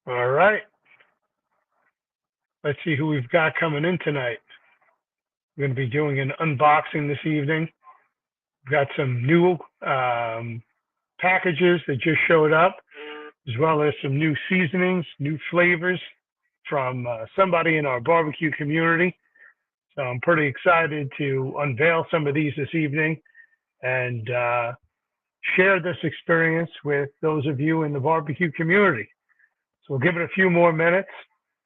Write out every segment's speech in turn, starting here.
All right. Let's see who we've got coming in tonight. We're going to be doing an unboxing this evening. We've got some new packages that just showed up, as well as some new seasonings, new flavors from somebody in our barbecue community. So I'm pretty excited to unveil some of these this evening and share this experience with those of you in the barbecue community. So we'll give it a few more minutes,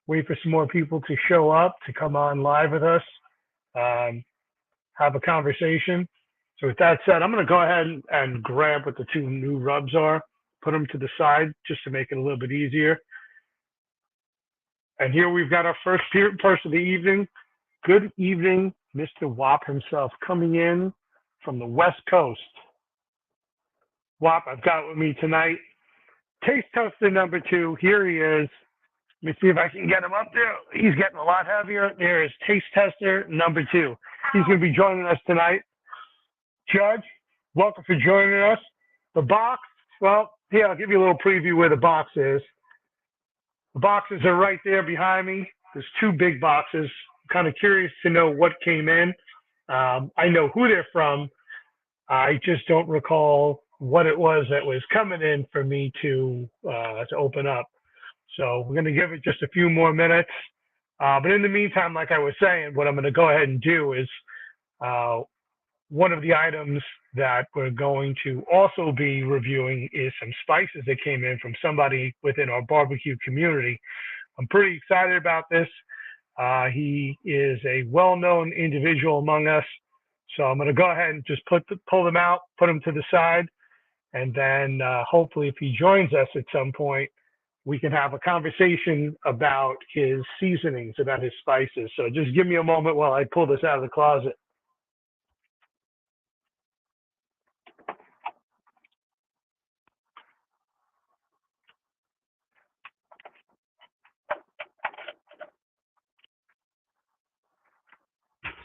wait for some more people to show up, to come on live with us, have a conversation. So with that said, I'm going to go ahead and grab what the two new rubs are, put them to the side just to make it a little bit easier. And here we've got our first person of the evening. Good evening, Mr. Wap himself, coming in from the West Coast. Wap, I've got with me tonight Taste Tester number 2. Here he is. Let me see if I can get him up there. He's getting a lot heavier. There is Taste Tester number 2. He's going to be joining us tonight. Judge, welcome for joining us. The box, well, here, I'll give you a little preview where the box is. The boxes are right there behind me. There's 2 big boxes. I'm kind of curious to know what came in. I know who they're from. I just don't recall what it was that was coming in for me to open up. So we're going to give it just a few more minutes. But in the meantime, like I was saying, what I'm going to go ahead and do is one of the items that we're going to also be reviewing is some spices that came in from somebody within our barbecue community. I'm pretty excited about this. He is a well-known individual among us. So I'm going to go ahead and just pull them out, put them to the side, and then hopefully if he joins us at some point, we can have a conversation about his seasonings, about his spices. So just give me a moment while I pull this out of the closet.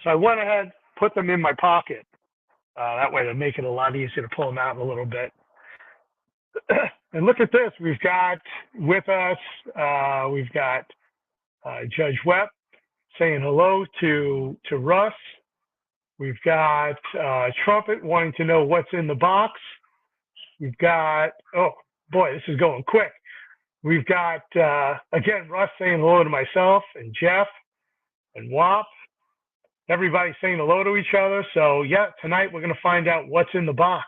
So I went ahead, put them in my pocket. That way it'll make it a lot easier to pull them out in a little bit. And look at this. We've got with us, we've got Judge Webb saying hello to Russ. We've got Trumpet wanting to know what's in the box. We've got, oh boy, this is going quick. We've got, again, Russ saying hello to myself and Jeff and Wap. Everybody's saying hello to each other. So yeah, tonight we're going to find out what's in the box.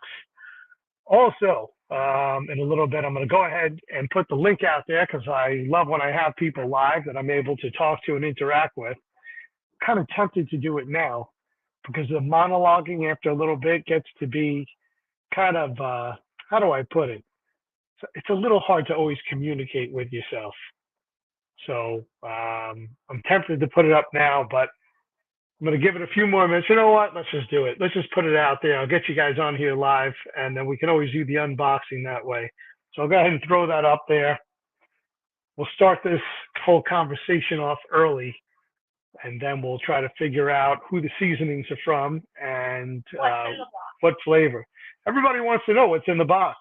Also, in a little bit, I'm going to go ahead and put the link out there because I love when I have people live that I'm able to talk to and interact with. Kind of tempted to do it now because the monologuing after a little bit gets to be kind of, how do I put it? It's a little hard to always communicate with yourself. So I'm tempted to put it up now, but I'm going to give it a few more minutes. You know what? Let's just do it. Let's just put it out there. I'll get you guys on here live, and then we can always do the unboxing that way. So I'll go ahead and throw that up there. We'll start this whole conversation off early, and then we'll try to figure out who the seasonings are from and what flavor. Everybody wants to know what's in the box.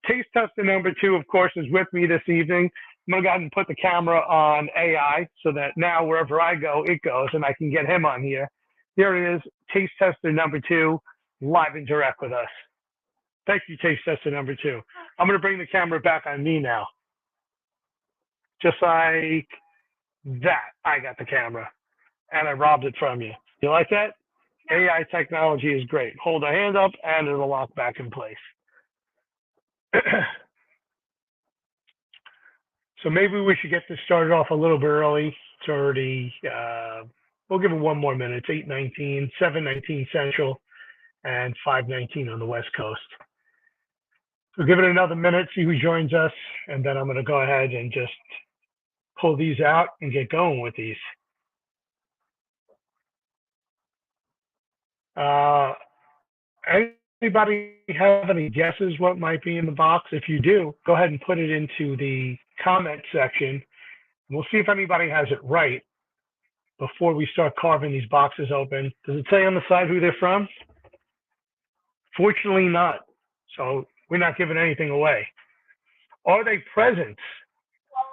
Taste Tester number 2, of course, is with me this evening. I'm going to go ahead and put the camera on AI so that now wherever I go, it goes, and I can get him on here. Here it is, Taste Tester number 2, live and direct with us. Thank you, Taste Tester number 2. I'm going to bring the camera back on me now. Just like that, I got the camera, and I robbed it from you. You like that? AI technology is great. Hold a hand up, and it'll lock back in place. So maybe we should get this started off a little bit early. It's already, we'll give it one more minute. It's 8:19, 7:19 Central, and 5:19 on the West Coast. So give it another minute, see who joins us, and then I'm going to go ahead and just pull these out and get going with these. Anybody have any guesses what might be in the box? If you do, go ahead and put it into the comment section. We'll see if anybody has it right before we start carving these boxes open. Does it say on the side who they're from? Fortunately not. So we're not giving anything away. Are they presents?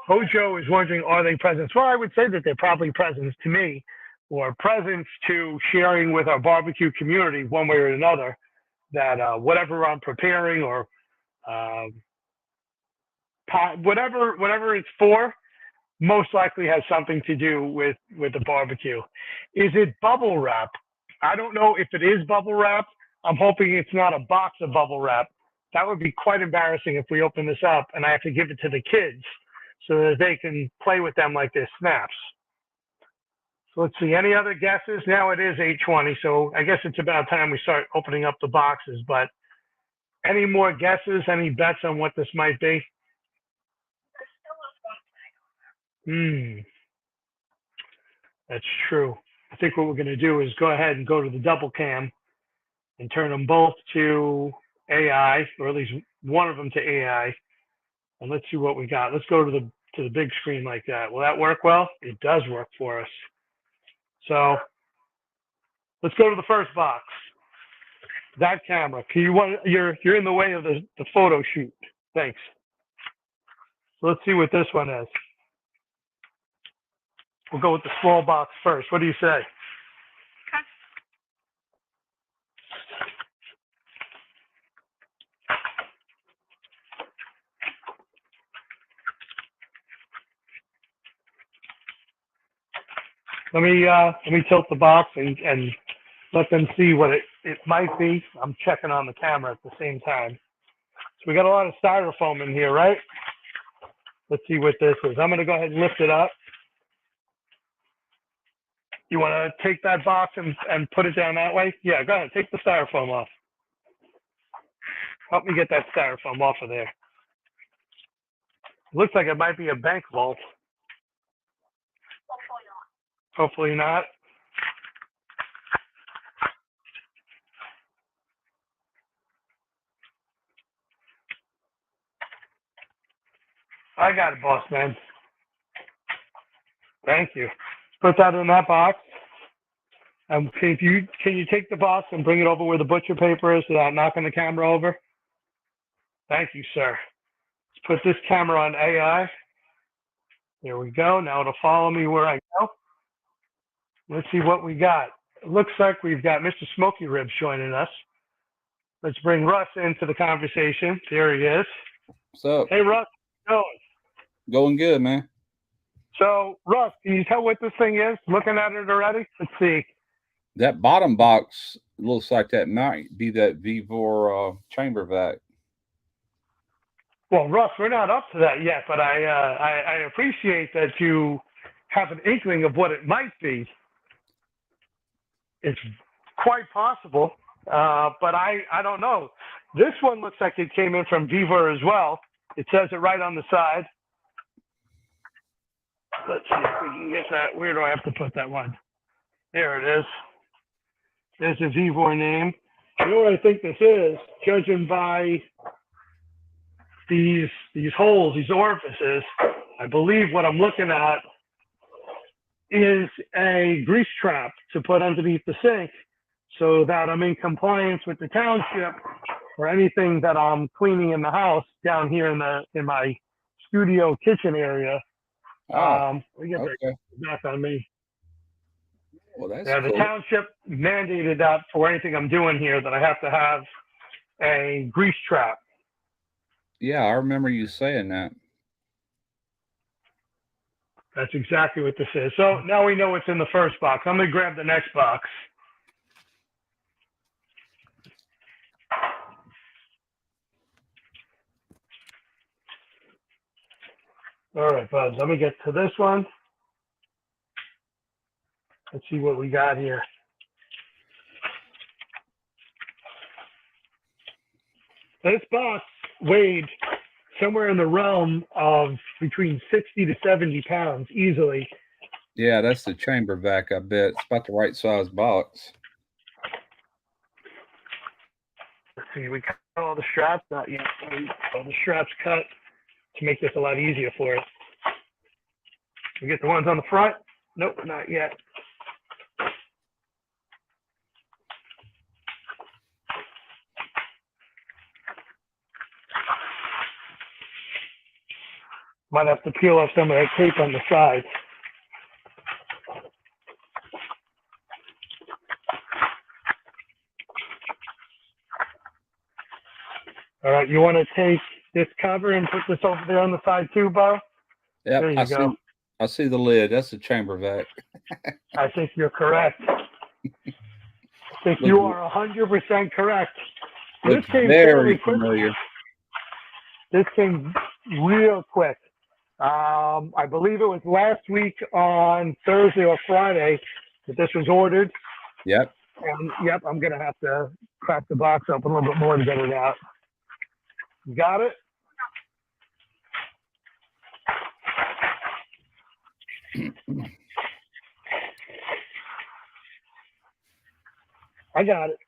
Hojo is wondering, are they presents? Well, I would say that they're probably presents to me, or presents to sharing with our barbecue community one way or another. That whatever I'm preparing or um, whatever it's for, most likely has something to do with the barbecue. Is it bubble wrap? I don't know if it is bubble wrap. I'm hoping it's not a box of bubble wrap. That would be quite embarrassing if we open this up and I have to give it to the kids so that they can play with them like they're snaps. So let's see, any other guesses? Now it is 8:20, so I guess it's about time we start opening up the boxes. But any more guesses, any bets on what this might be? Hmm, that's true. I think what we're going to do is go ahead and go to the double cam and turn them both to AI, or at least one of them to AI. And let's see what we got. Let's go to the big screen like that. Will that work well? It does work for us. So let's go to the first box. That camera. Can you want you're in the way of the photo shoot. Thanks. So let's see what this one is. We'll go with the small box first. What do you say? Let me tilt the box and let them see what it might be. I'm checking on the camera at the same time. So we got a lot of styrofoam in here, right? Let's see what this is. I'm going to go ahead and lift it up. You want to take that box and put it down that way? Yeah, go ahead. Take the styrofoam off. Help me get that styrofoam off of there. Looks like it might be a bank vault. Hopefully not. I got it, boss man. Thank you. Put that in that box. Can you take the box and bring it over where the butcher paper is without knocking the camera over? Thank you, sir. Let's put this camera on AI. There we go. Now it'll follow me where I go. Let's see what we got. It looks like we've got Mr. Smoky Ribs joining us. Let's bring Russ into the conversation. There he is. What's up? Hey, Russ. How's it going? Going good, man. So, Russ, can you tell what this thing is? Looking at it already? Let's see. That bottom box looks like that might be that Vevor chamber vac. Well, Russ, we're not up to that yet, but I appreciate that you have an inkling of what it might be. It's quite possible, but I don't know. This one looks like it came in from Vevor as well. It says it right on the side. Let's see if we can get that. Where do I have to put that one? There it is. There's a Vevor name. You know what I think this is? Judging by these holes, these orifices, I believe what I'm looking at is a grease trap to put underneath the sink so that I'm in compliance with the township or anything that I'm cleaning in the house down here in my studio kitchen area. We get Okay. back on me. Well, that's The cool. township mandated that for anything I'm doing here that I have to have a grease trap. Yeah, I remember you saying that. That's exactly what this is. So now we know what's in the first box. I'm going to grab the next box. All right, bud, let me get to this one. Let's see what we got here. This box weighed somewhere in the realm of between 60 to 70 pounds easily. Yeah, that's the chamber vac, I bet. It's about the right size box. Let's see, we cut all the straps, not yet. All the straps cut to make this a lot easier for us. We get the ones on the front? Nope, not yet. Might have to peel off some of that tape on the side. All right, you want to take this cover and put this over there on the side too, Bo? Yep, There you go. I see the lid. That's the chamber vac. I think you're correct. I think you are 100% correct. Looks This came very fairly quick. familiar. This came real quick. I believe it was last week on Thursday or Friday that this was ordered. Yep. And yep, I'm going to have to crack the box up a little bit more to get it out. You got it? I got it.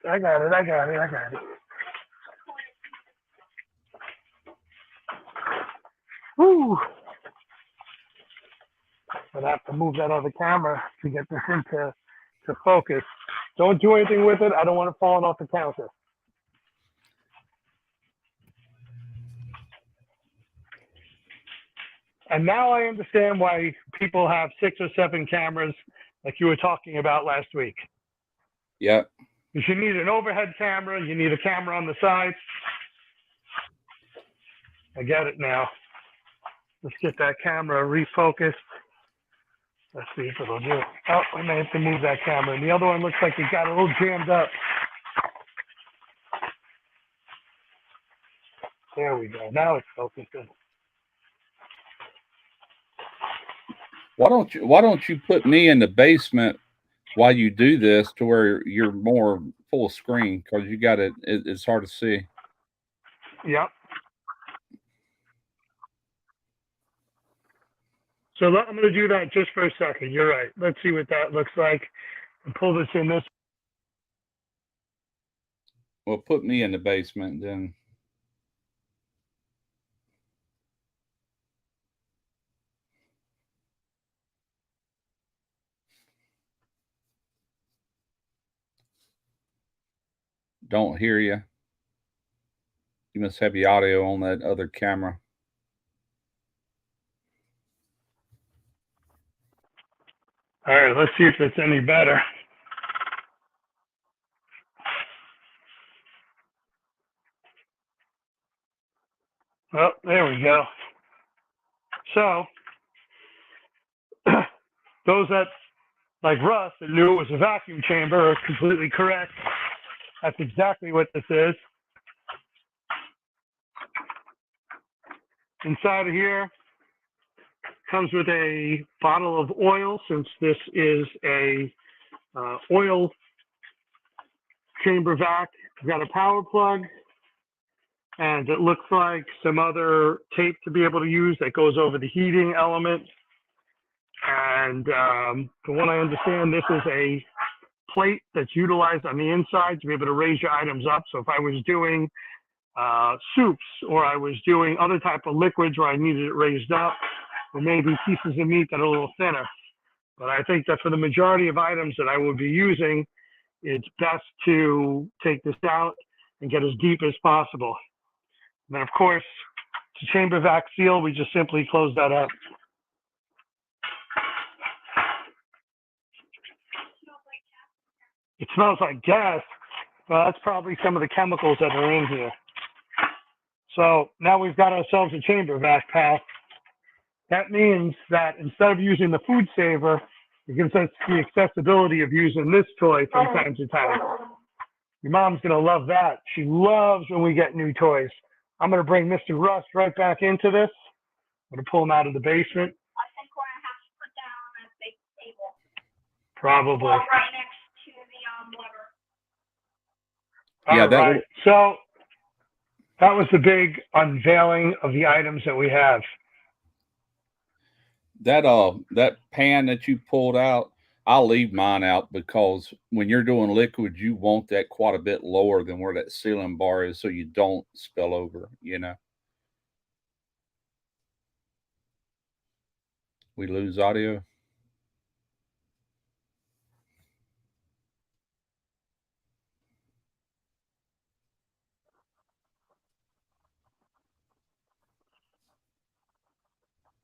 Woo! I'd have to move that other camera to get this into focus. Don't do anything with it. I don't want it falling off the counter. And now I understand why people have 6 or 7 cameras like you were talking about last week. Yep. Because you need an overhead camera, you need a camera on the side. I get it now. Let's get that camera refocused. Let's see if it'll do it. Oh, I may have to move that camera. And the other one looks like it got a little jammed up. There we go. Now it's focusing. Why don't you put me in the basement while you do this to where you're more full screen, because you got it's hard to see. Yep. So I'm going to do that just for a second. You're right. Let's see what that looks like. And pull this in this. Well, put me in the basement then. Don't hear you. You must have the audio on that other camera. All right, let's see if it's any better. Oh, there we go. So, those that, like Russ, that knew it was a vacuum chamber are completely correct. That's exactly what this is. Inside of here comes with a bottle of oil, since this is a oil chamber vac. We've got a power plug, and it looks like some other tape to be able to use that goes over the heating element. And from what I understand, this is a plate that's utilized on the inside to be able to raise your items up. So if I was doing soups, or I was doing other type of liquids where I needed it raised up, there may be pieces of meat that are a little thinner. But I think that for the majority of items that I will be using, it's best to take this out and get as deep as possible. And then, of course, to chamber vac seal, we just simply close that up. It smells like gas. Well, that's probably some of the chemicals that are in here. So now we've got ourselves a chamber vac pack. That means that instead of using the food saver, it gives us the accessibility of using this toy from time to time. Your mom's going to love that. She loves when we get new toys. I'm going to bring Mr. Rust right back into this. I'm going to pull him out of the basement. I think we're going to have to put that on a big table. Probably. Well, right next to the water. Yeah, All right. So that was the big unveiling of the items that we have. That pan that you pulled out, I'll leave mine out, because when you're doing liquid, you want that quite a bit lower than where that sealing bar is, so you don't spill over, you know. We lose audio.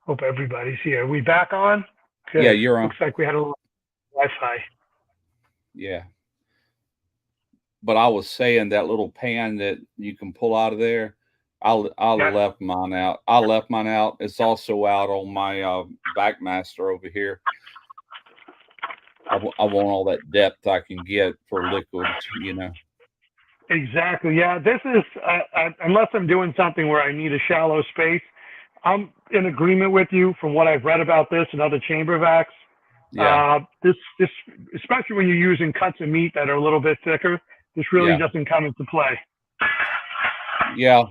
Hope everybody's here. Are we back on? Good. Yeah, you're on. Looks like we had a little Wi-Fi. Yeah. But I was saying that little pan that you can pull out of there, I Yeah. left mine out. I left mine out. It's also out on my Backmaster over here. I want all that depth I can get for liquids, you know. Exactly. Yeah. This is unless I'm doing something where I need a shallow space. I'm in agreement with you from what I've read about this and other chamber vacs. Yeah. This, especially when you're using cuts of meat that are a little bit thicker, this really Yeah. doesn't come into play. Yeah.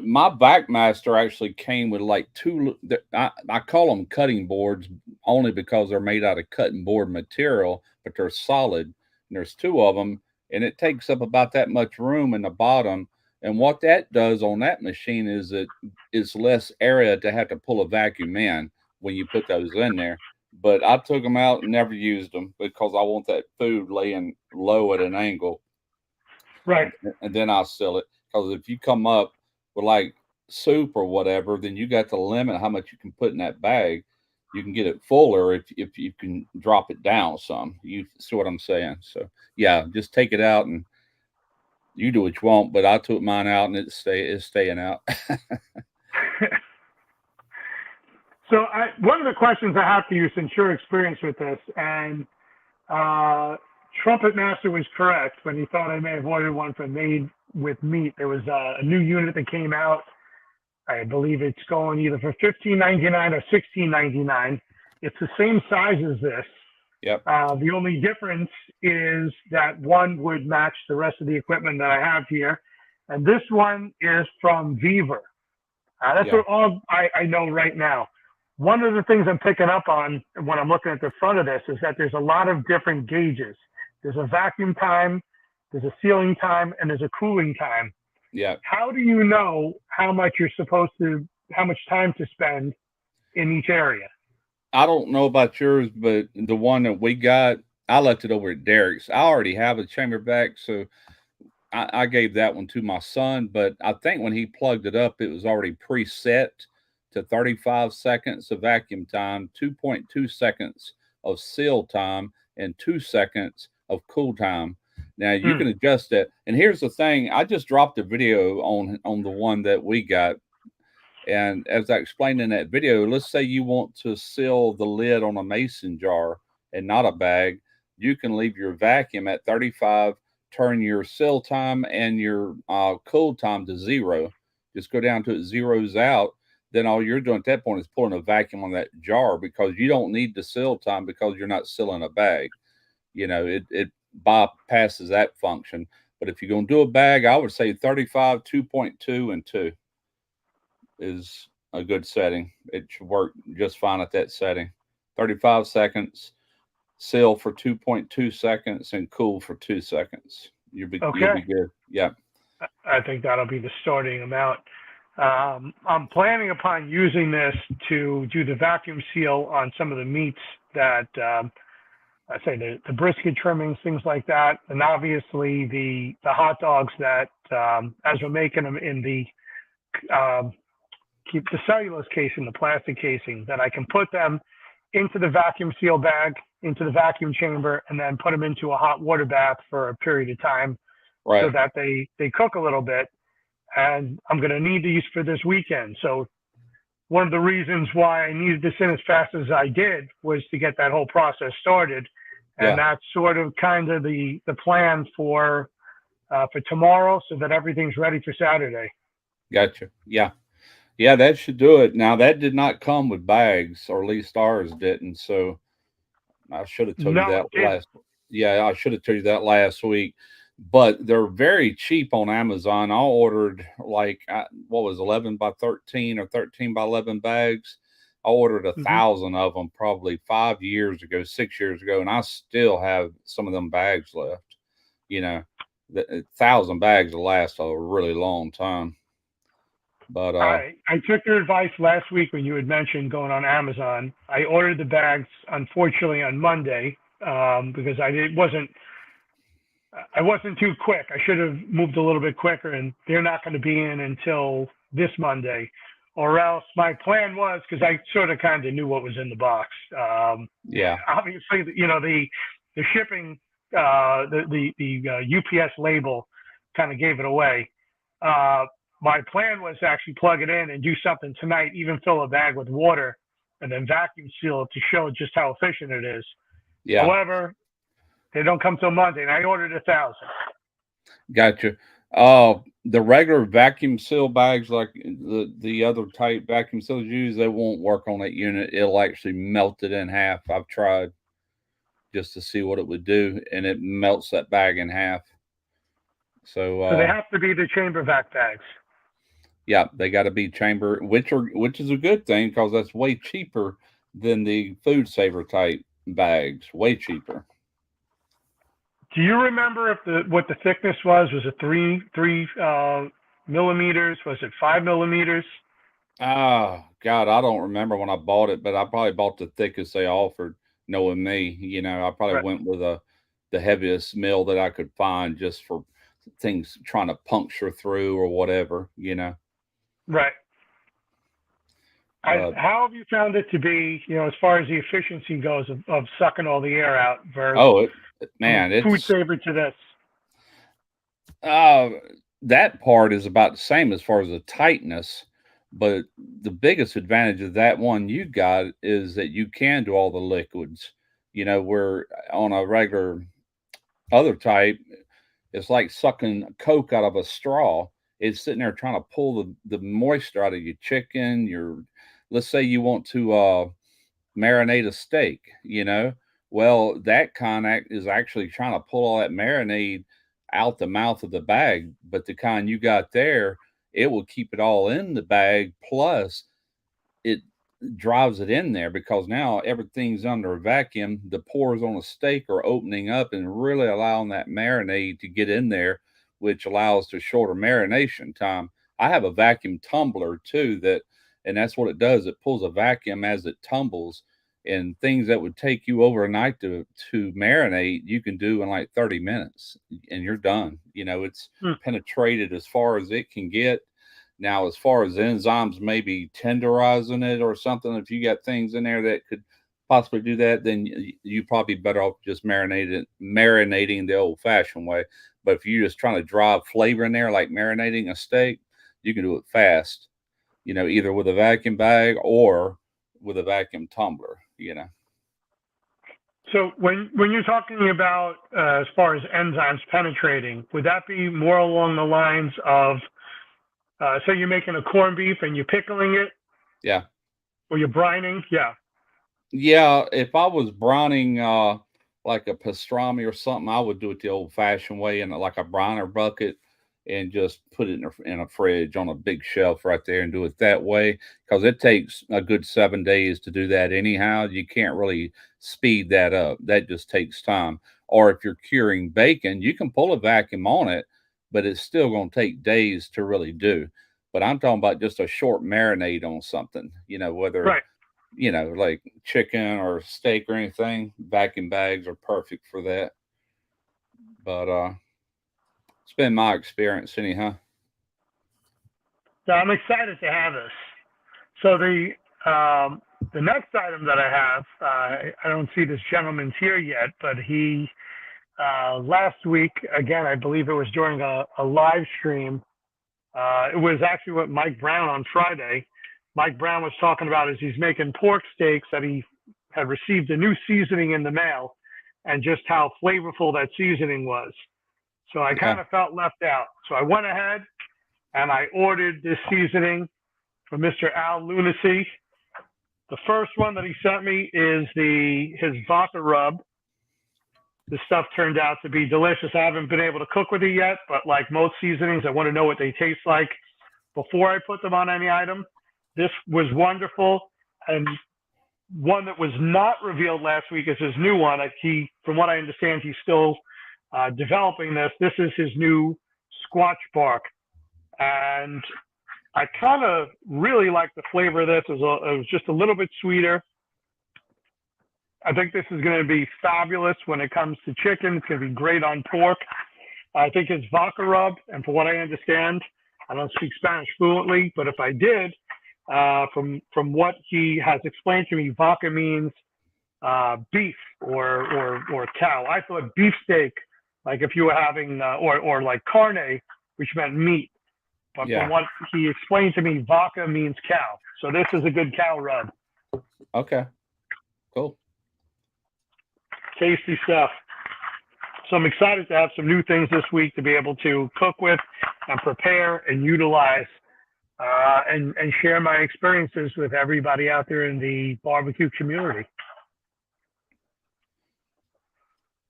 My Backmaster actually came with like two, I call them cutting boards only because they're made out of cutting board material, but they're solid. And there's two of them, and it takes up about that much room in the bottom. And what that does on that machine is it is less area to have to pull a vacuum in when you put those in there. But I took them out and never used them because I want that food laying low at an angle. Right. And then I'll sell it. Because if you come up with like soup or whatever, then you got to limit how much you can put in that bag. You can get it fuller if you can drop it down some. You see what I'm saying? So yeah, just take it out and you do what you want. But I took mine out and it's staying out. So one of the questions I have for you, since you're experienced with this, and Trumpet Master was correct when he thought I may have ordered one for made with meat. There was a new unit that came out. I believe it's going either for $15.99 or $16.99. It's the same size as this. Yep. The only difference is that one would match the rest of the equipment that I have here, and this one is from Viver. That's Yeah. what all I know right now. One of the things I'm picking up on when I'm looking at the front of this is that there's a lot of different gauges. There's a vacuum time, there's a sealing time, and there's a cooling time. Yeah. How do you know how much time to spend in each area? I don't know about yours, but the one that we got, I left it over at Derek's. I already have a chamber vac, so I gave that one to my son. But I think when he plugged it up, it was already preset to 35 seconds of vacuum time, 2.2 seconds of seal time, and 2 seconds of cool time. Now you can adjust that. And here's the thing: I just dropped a video on the one that we got. And as I explained in that video, let's say you want to seal the lid on a mason jar and not a bag, you can leave your vacuum at 35, turn your seal time and your cool time to 0. Just go down to it, zeroes out. Then all you're doing at that point is pulling a vacuum on that jar because you don't need the seal time because you're not sealing a bag. You know, it bypasses that function. But if you're going to do a bag, I would say 35, 2.2, and 2 is a good setting. It should work just fine at that setting. 35 seconds, seal for 2.2 seconds, and cool for 2 seconds. You'll be good. Yeah. I think that'll be the starting amount. I'm planning upon using this to do the vacuum seal on some of the meats that I say the brisket trimmings, things like that, and obviously the hot dogs that as we're making them in the keep the cellulose casing, the plastic casing, that I can put them into the vacuum seal bag, into the vacuum chamber, and then put them into a hot water bath for a period of time, right, so that they cook a little bit. And I'm going to need these for this weekend. So one of the reasons why I needed this in as fast as I did was to get that whole process started. And that's sort of kind of the plan for tomorrow, so that everything's ready for Saturday. Gotcha. Yeah. Yeah, that should do it. Now, that did not come with bags, or at least ours didn't. So I should have told you that last. Yeah, I should have told you that last week. But they're very cheap on Amazon. I ordered like 11 by 13 or 13 by 11 bags. I ordered 1,000 of them probably 5 years ago, 6 years ago, and I still have some of them bags left. You know, 1,000 bags will last a really long time. But I took your advice last week when you had mentioned going on Amazon. I ordered the bags, unfortunately, on Monday because I wasn't too quick. I should have moved a little bit quicker, and they're not going to be in until this Monday. or else my plan was, because I sort of kind of knew what was in the box. Yeah. Obviously, the shipping, the UPS label kind of gave it away. My plan was to actually plug it in and do something tonight, even fill a bag with water and then vacuum seal it to show just how efficient it is. Yeah. However, they don't come till Monday, and I ordered 1,000. Gotcha. The regular vacuum seal bags, like the other type vacuum seals use, they won't work on that unit. It'll actually melt it in half. I've tried just to see what it would do, and it melts that bag in half. So So they have to be the chamber vac bags. yeah, they got to be chamber, which is a good thing because that's way cheaper than the food saver type bags. Way cheaper. Do you remember what the thickness was? Was it three millimeters? Was it 5 millimeters? Oh God, I don't remember when I bought it, but I probably bought the thickest they offered. Knowing me, I probably Right. went with the heaviest mill that I could find just for things trying to puncture through or whatever. Right. But How have you found it to be, as far as the efficiency goes of sucking all the air out versus oh, man, food it's saver to this? that part is about the same as far as the tightness, but the biggest advantage of that one you got is that you can do all the liquids. Where on a regular other type, it's like sucking Coke out of a straw. It's sitting there trying to pull the moisture out of your chicken. Let's say you want to marinate a steak. Well, that kind is actually trying to pull all that marinade out the mouth of the bag. But the kind you got there, it will keep it all in the bag. Plus, it drives it in there because now everything's under a vacuum. The pores on a steak are opening up and really allowing that marinade to get in there, which allows the shorter marination time. I have a vacuum tumbler too, and that's what it does. It pulls a vacuum as it tumbles, and things that would take you overnight to marinate, you can do in like 30 minutes and you're done. It's penetrated as far as it can get. Now, as far as enzymes maybe tenderizing it or something, if you got things in there that could possibly do that, then you probably better off just marinating the old fashioned way. But if you're just trying to drive flavor in there, like marinating a steak, you can do it fast, either with a vacuum bag or with a vacuum tumbler. So when you're talking about as far as enzymes penetrating, would that be more along the lines of, say you're making a corned beef and you're pickling it? Yeah. Or you're brining? Yeah. Yeah, if I was brining like a pastrami or something, I would do it the old-fashioned way in like a briner bucket and just put it in a fridge on a big shelf right there and do it that way because it takes a good 7 days to do that anyhow. You can't really speed that up. That just takes time. Or if you're curing bacon, you can pull a vacuum on it, but it's still going to take days to really do. But I'm talking about just a short marinade on something, whether Right. like chicken or steak or anything, vacuum bags are perfect for that. But it's been my experience anyhow. So I'm excited to have this. So the next item that I have, I don't see this gentleman's here yet, but he last week, again, I believe it was during a live stream. It was actually with Mike Brown on Friday. Mike Brown was talking about as he's making pork steaks that he had received a new seasoning in the mail and just how flavorful that seasoning was. So I kind of felt left out. So I went ahead and I ordered this seasoning from Mr. Al Lunacy. The first one that he sent me is his vodka rub. This stuff turned out to be delicious. I haven't been able to cook with it yet, but like most seasonings, I want to know what they taste like before I put them on any item. This was wonderful. And one that was not revealed last week is his new one. From what I understand, he's still developing this. This is his new Squatch Bark. And I kind of really like the flavor of this. It was just a little bit sweeter. I think this is going to be fabulous when it comes to chicken. It's going to be great on pork. I think his vodka rub, and for what I understand, I don't speak Spanish fluently, but if I did, From what he has explained to me, vaca means beef or cow. I thought beefsteak, like if you were having, or like carne, which meant meat. But Yeah. from what he explained to me, vaca means cow. So this is a good cow rub. Okay. Cool. Tasty stuff. So I'm excited to have some new things this week to be able to cook with and prepare and utilize and share my experiences with everybody out there in the barbecue community.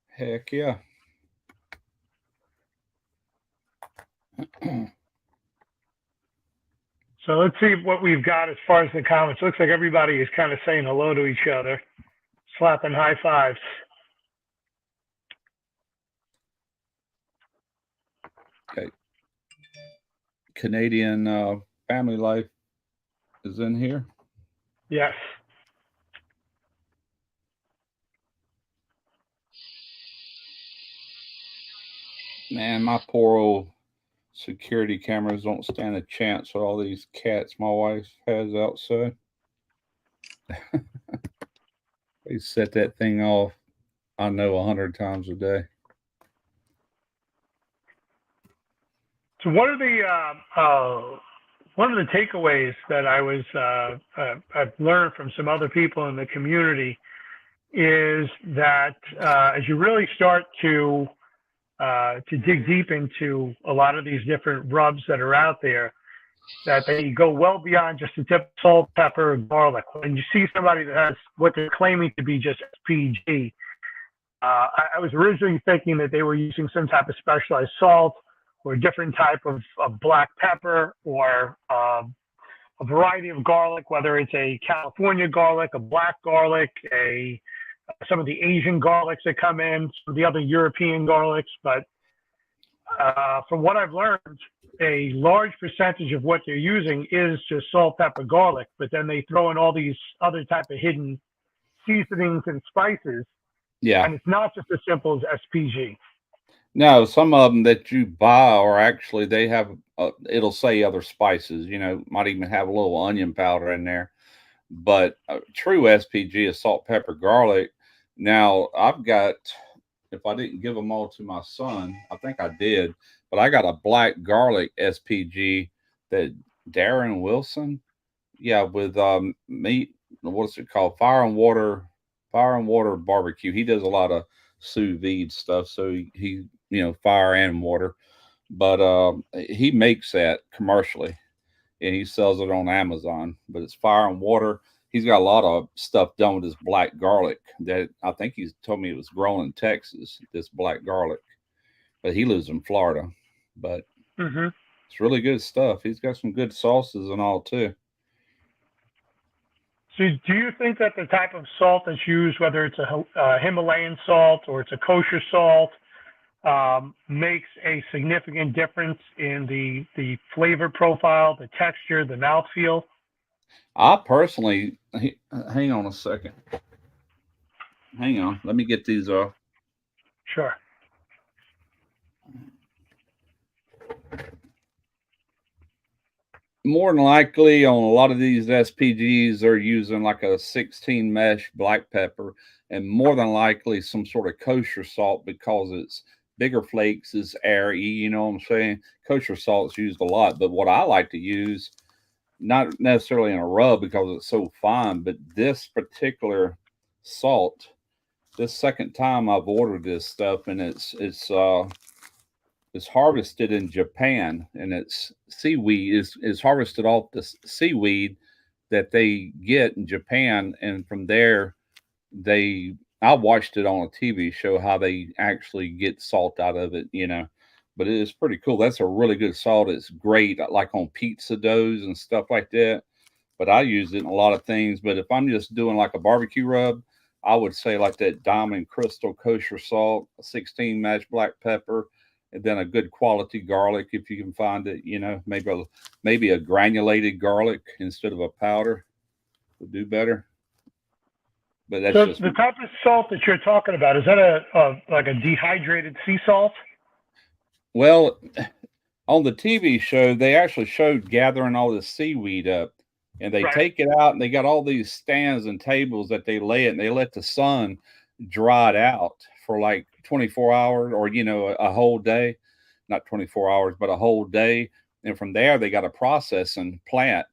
Heck yeah. So let's see what we've got as far as the comments. Looks like everybody is kind of saying hello to each other, slapping high fives. Okay. Canadian family life is in here. Yes. Man, my poor old security cameras don't stand a chance with all these cats my wife has outside. They set that thing off, I know, 100 times a day. So one of the takeaways that I've learned from some other people in the community is that as you really start to dig deep into a lot of these different rubs that are out there, that they go well beyond just the tip of salt, pepper, and garlic. When you see somebody that has what they're claiming to be just SPG, I was originally thinking that they were using some type of specialized salt or a different type of black pepper or a variety of garlic, whether it's a California garlic, a black garlic, some of the Asian garlics that come in, some of the other European garlics. But from what I've learned, a large percentage of what they're using is just salt, pepper, garlic, but then they throw in all these other type of hidden seasonings and spices. Yeah. And it's not just as simple as SPG. No, some of them that you buy are actually, they have, it'll say other spices, might even have a little onion powder in there. But true SPG is salt, pepper, garlic. Now, I've got, if I didn't give them all to my son, I think I did, but I got a black garlic SPG that Darren Wilson, with meat, what's it called? Fire and water barbecue. He does a lot of sous vide stuff, so he fire and water, but he makes that commercially and he sells it on Amazon, but it's fire and water. He's got a lot of stuff done with his black garlic that I think he's told me it was grown in Texas, this black garlic, but he lives in Florida. But It's really good stuff. He's got some good sauces and all too. So do you think that the type of salt that's used, whether it's a Himalayan salt or it's a kosher salt, makes a significant difference in the flavor profile, the texture, the mouthfeel? I personally, hang on a second. Hang on. Let me get these off. Sure. More than likely on a lot of these SPGs, they're using like a 16 mesh black pepper and more than likely some sort of kosher salt because it's bigger flakes, is airy, you know what I'm saying? Kosher salt's used a lot, but what I like to use, not necessarily in a rub because it's so fine, but this particular salt, this second time I've ordered this stuff, and it's harvested in Japan, and it's seaweed is harvested off the seaweed that they get in Japan, and from there I watched it on a TV show how they actually get salt out of it, but it is pretty cool. That's a really good salt. It's great like on pizza doughs and stuff like that, but I use it in a lot of things. But if I'm just doing like a barbecue rub, I would say like that Diamond Crystal kosher salt, 16 mash black pepper, and then a good quality garlic if you can find it. Maybe a granulated garlic instead of a powder would do better. But that's so just the type of salt that you're talking about. Is that like a dehydrated sea salt? Well, on the TV show, they actually showed gathering all the seaweed up and they Right. take it out, and they got all these stands and tables that they lay it, and they let the sun dry it out for like 24 hours, or a whole day, not 24 hours, but a whole day. And from there, they got a processing plant.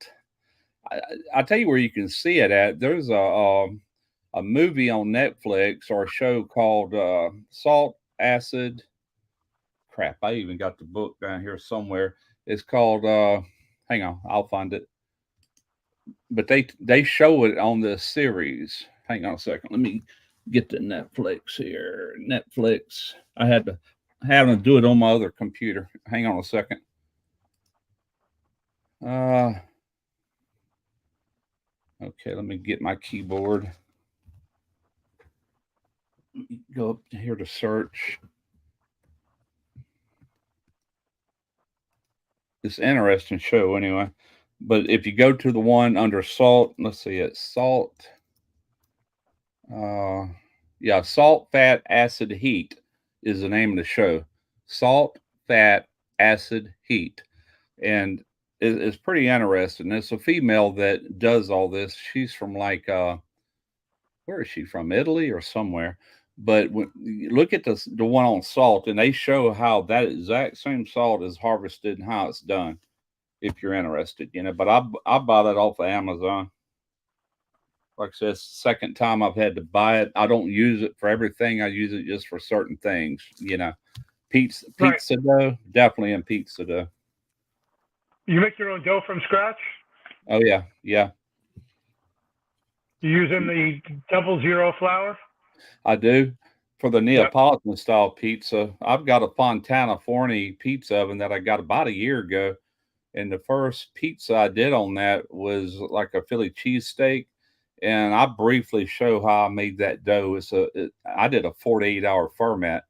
I tell you where you can see it at. There's a movie on Netflix, or a show called Salt Acid. Crap, I even got the book down here somewhere. It's called hang on, I'll find it. But they show it on the series. Hang on a second. Let me get the Netflix here. Netflix. I had to have to do it on my other computer. Hang on a second. Okay, let me get my keyboard. Go up here to search. It's an interesting show anyway. But if you go to the one under salt, let's see, it's salt. Salt, fat, acid, heat is the name of the show. Salt, fat, acid, heat. And it's pretty interesting. It's a female that does all this. She's from like, where is she from? Italy or somewhere. But when you look at the one on salt, and they show how that exact same salt is harvested and how it's done, if you're interested, But I buy that off of Amazon. Like I said, it's the second time I've had to buy it. I don't use it for everything. I use it just for certain things, Pizza dough, definitely in pizza dough. You make your own dough from scratch? Oh yeah, yeah. You using the 00 flour? I do. For the Neapolitan style pizza, I've got a Fontana Forni pizza oven that I got about a year ago. And the first pizza I did on that was like a Philly cheesesteak. And I briefly show how I made that dough. I did a 48-hour ferment,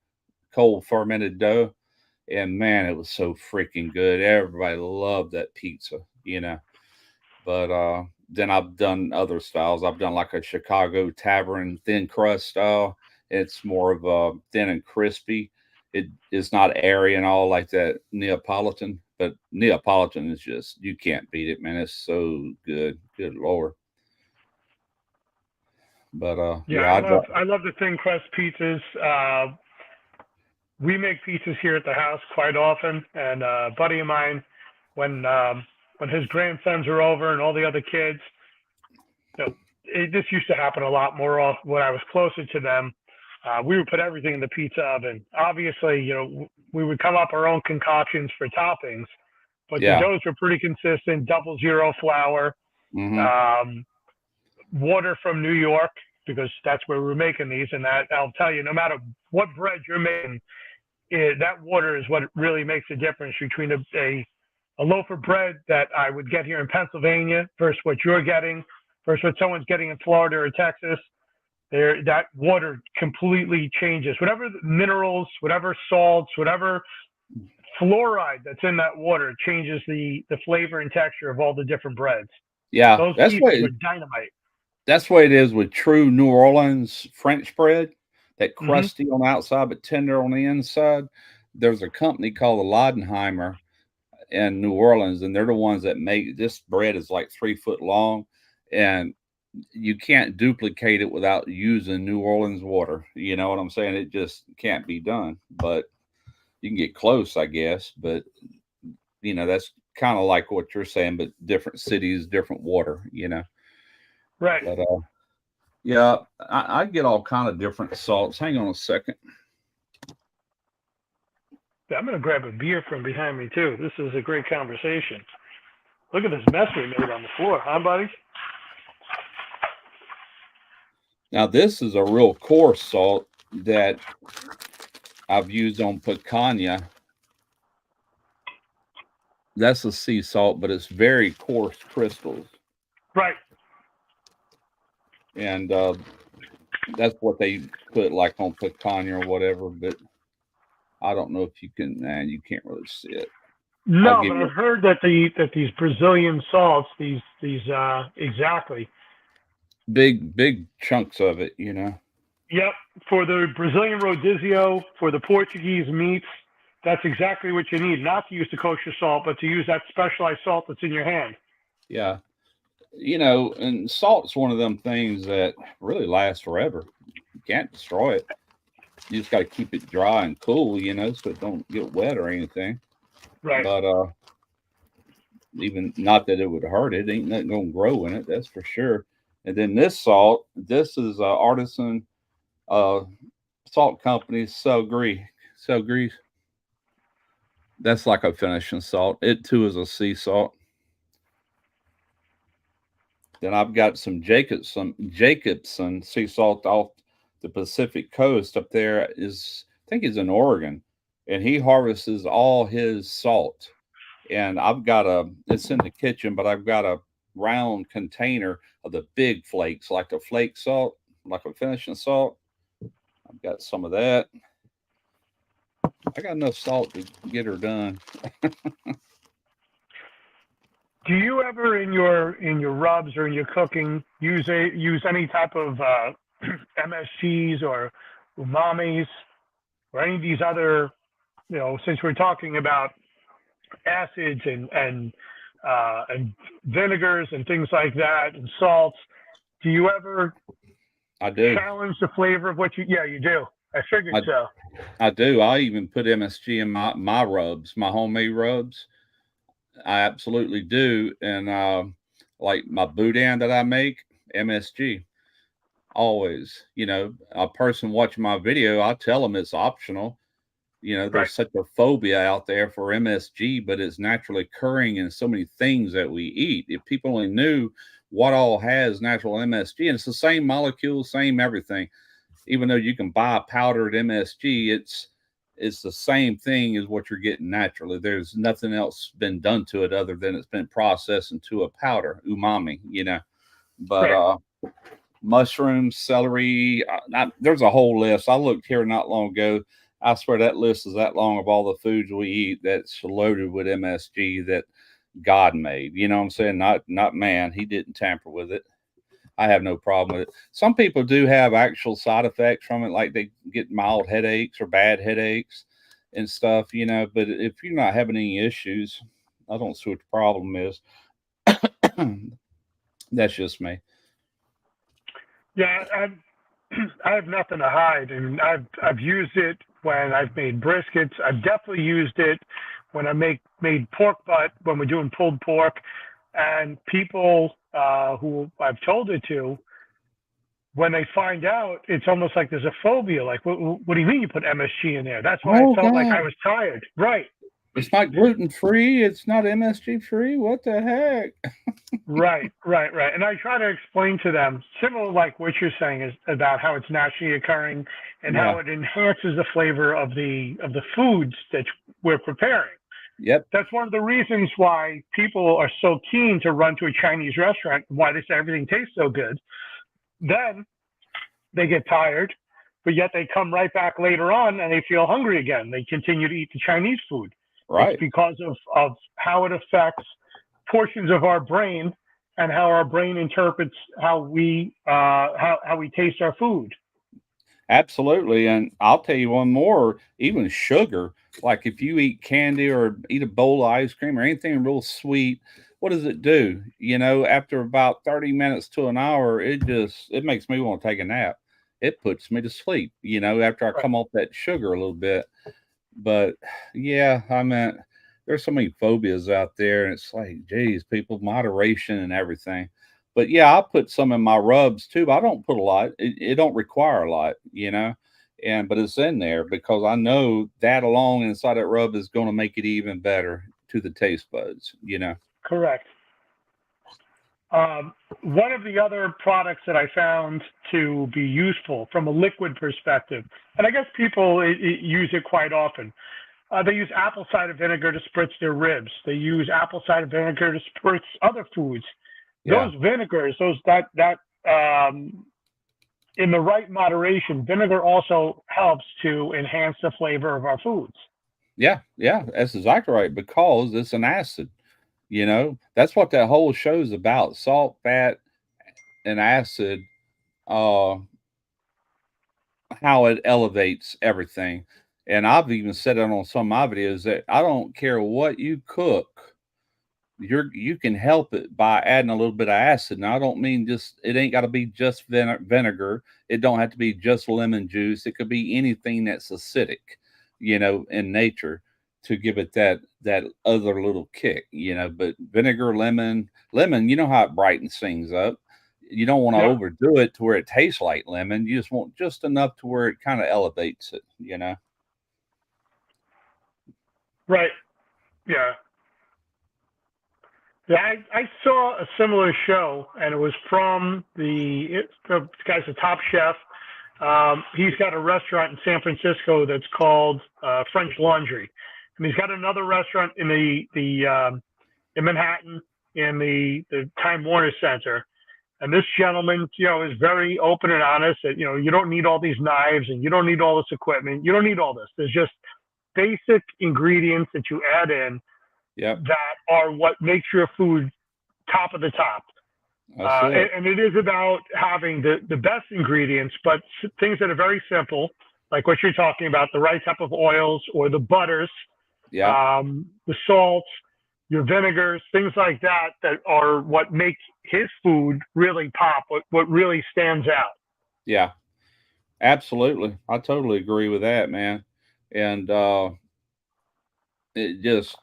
cold fermented dough. And man, it was so freaking good. Everybody loved that pizza, But then I've done other styles. I've done like a Chicago Tavern thin crust style. It's more of a thin and crispy. It is not airy and all like that Neapolitan, but Neapolitan is just, you can't beat it, man. It's so good. Good Lord. But I love the thin crust pizzas. We make pizzas here at the house quite often, and a buddy of mine, when his grandsons are over and all the other kids, this used to happen a lot more when I was closer to them. We would put everything in the pizza oven. Obviously, we would come up our own concoctions for toppings, but the doughs were pretty consistent. 00 flour, water from New York, because that's where we're making these. And that, I'll tell you, no matter what bread you're making, that water is what really makes a difference between a loaf of bread that I would get here in Pennsylvania versus what you're getting, versus what someone's getting in Florida or Texas. That water completely changes. Whatever minerals, whatever salts, whatever fluoride that's in that water changes the flavor and texture of all the different breads. Yeah, those pizzas are dynamite. That's what it is with true New Orleans French bread. That crusty on the outside but tender on the inside. There's a company called the Lodenheimer in New Orleans, and they're the ones that make this bread is like 3 foot long, and you can't duplicate it without using New Orleans water. You know what I'm saying? It just can't be done, but you can get close, I guess. But that's kind of like what you're saying, but different cities, different water, Right. But yeah, I get all kind of different salts. Hang on a second. I'm going to grab a beer from behind me too. This is a great conversation. Look at this mess we made on the floor, huh, buddy? Now, this is a real coarse salt that I've used on picanha. That's a sea salt, but it's very coarse crystals. Right. And that's what they put like on picanha or whatever, but I don't know if you can, you can't really see it. No, but I've heard that these Brazilian salts, these exactly. Big chunks of it, Yep. For the Brazilian rodizio, for the Portuguese meats, that's exactly what you need. Not to use the kosher salt, but to use that specialized salt that's in your hand. Yeah. you know, and salt's one of them things that really lasts forever. You can't destroy it. You just got to keep it dry and cool, you know, so it don't get wet or anything. Right. But even not that it would hurt it, ain't nothing gonna grow in it, that's for sure. And then this salt, this is artisan uh salt company, Selgree. That's like a finishing salt. It too is a sea salt. Then I've got some Jacobson sea salt off the Pacific coast up there. Is I think he's in Oregon, and he harvests all his salt. And I've got it's in the kitchen, but I've got a round container of the big flakes, like the flake salt, like a finishing salt. I've got some of that. I got enough salt to get her done. Do you ever in your rubs or in your cooking use any type of MSGs or umamis or any of these other, since we're talking about acids and vinegars and things like that and salts, do you ever I do. challenge the flavor of what you? Yeah, you do. I figured I, so. I do. I even put MSG in my rubs, my homemade rubs. I absolutely do. And like my boudin that I make, MSG. Always, you know, a person watching my video, I tell them it's optional. You know, Right. there's such a phobia out there for MSG, but it's naturally occurring in so many things that we eat. If people only knew what all has natural MSG, and it's the same molecule, same everything, even though you can buy powdered MSG, it's the same thing as what you're getting naturally. There's nothing else been done to it other than it's been processed into a powder, umami, you know. But Right. mushrooms, celery. There's a whole list. I looked here not long ago. I swear that list is that long of all the foods we eat that's loaded with MSG that God made. You know what I'm saying? Not man. He didn't tamper with it. I have no problem with it. Some people do have actual side effects from it, like they get mild headaches or bad headaches and stuff, you know. But if you're not having any issues, I don't see what the problem is. That's just me. Yeah, I have nothing to hide, and I've used it when I've made briskets. I've definitely used it when I made pork butt when we're doing pulled pork, and people who I've told it to, when they find out, it's almost like there's a phobia. Like, what do you mean you put MSG in there? That's why I Oh felt like I God. was tired. Right, It's not gluten free. It's not MSG free. What the heck? right. And I try to explain to them, similar like what you're saying is about how it's naturally occurring and how Yeah. it enhances the flavor of the foods that we're preparing. Yep. That's one of the reasons why people are so keen to run to a Chinese restaurant, why they say everything tastes so good. Then they get tired, but yet they come right back later on and they feel hungry again. They continue to eat the Chinese food. It's Right. because of how it affects portions of our brain and how our brain interprets how we taste our food. Absolutely. And I'll tell you one more, even sugar. Like if you eat candy or eat a bowl of ice cream or anything real sweet, what does it do? You know, after about 30 minutes to an hour, it makes me want to take a nap. It puts me to sleep, you know, after I Right. come off that sugar a little bit. But yeah, I mean, there's so many phobias out there, and it's like, geez, people, moderation and everything. But yeah, I put some in my rubs too. But I don't put a lot. It don't require a lot, you know. And but it's in there because I know that alone inside that rub is going to make it even better to the taste buds, you know. Correct. One of the other products that I found to be useful from a liquid perspective, and I guess people use it quite often. They use apple cider vinegar to spritz their ribs. They use apple cider vinegar to spritz other foods. Yeah, Those vinegars, those that in the right moderation, vinegar also helps to enhance the flavor of our foods. yeah. That's exactly right because it's an acid. You know, that's what that whole show's about: salt, fat, and acid. Uh, how it elevates everything. And I've even said it on some of my videos that I don't care what you cook, you can help it by adding a little bit of acid. Now I don't mean just it ain't got to be just vinegar. It don't have to be just lemon juice. It could be anything that's acidic, in nature to give it that other little kick, but vinegar, lemon, you know how it brightens things up. You don't want to Yeah. overdo it to where it tastes like lemon. You just want just enough to where it kind of elevates it. Right. Yeah. Yeah, I saw a similar show, and it was from the guy's a top chef. He's got a restaurant in San Francisco that's called French Laundry, and he's got another restaurant in in Manhattan in the Time Warner Center. And this gentleman, is very open and honest that you don't need all these knives and you don't need all this equipment. You don't need all this. There's just basic ingredients that you add in Yep. that are what makes your food top of the top. That's it. And it is about having the best ingredients, but things that are very simple, like what you're talking about, the right type of oils or the butters, Yeah. the salts, your vinegars, things like that are what make his food really pop, what really stands out. Yeah. Absolutely. I totally agree with that, man. And it just,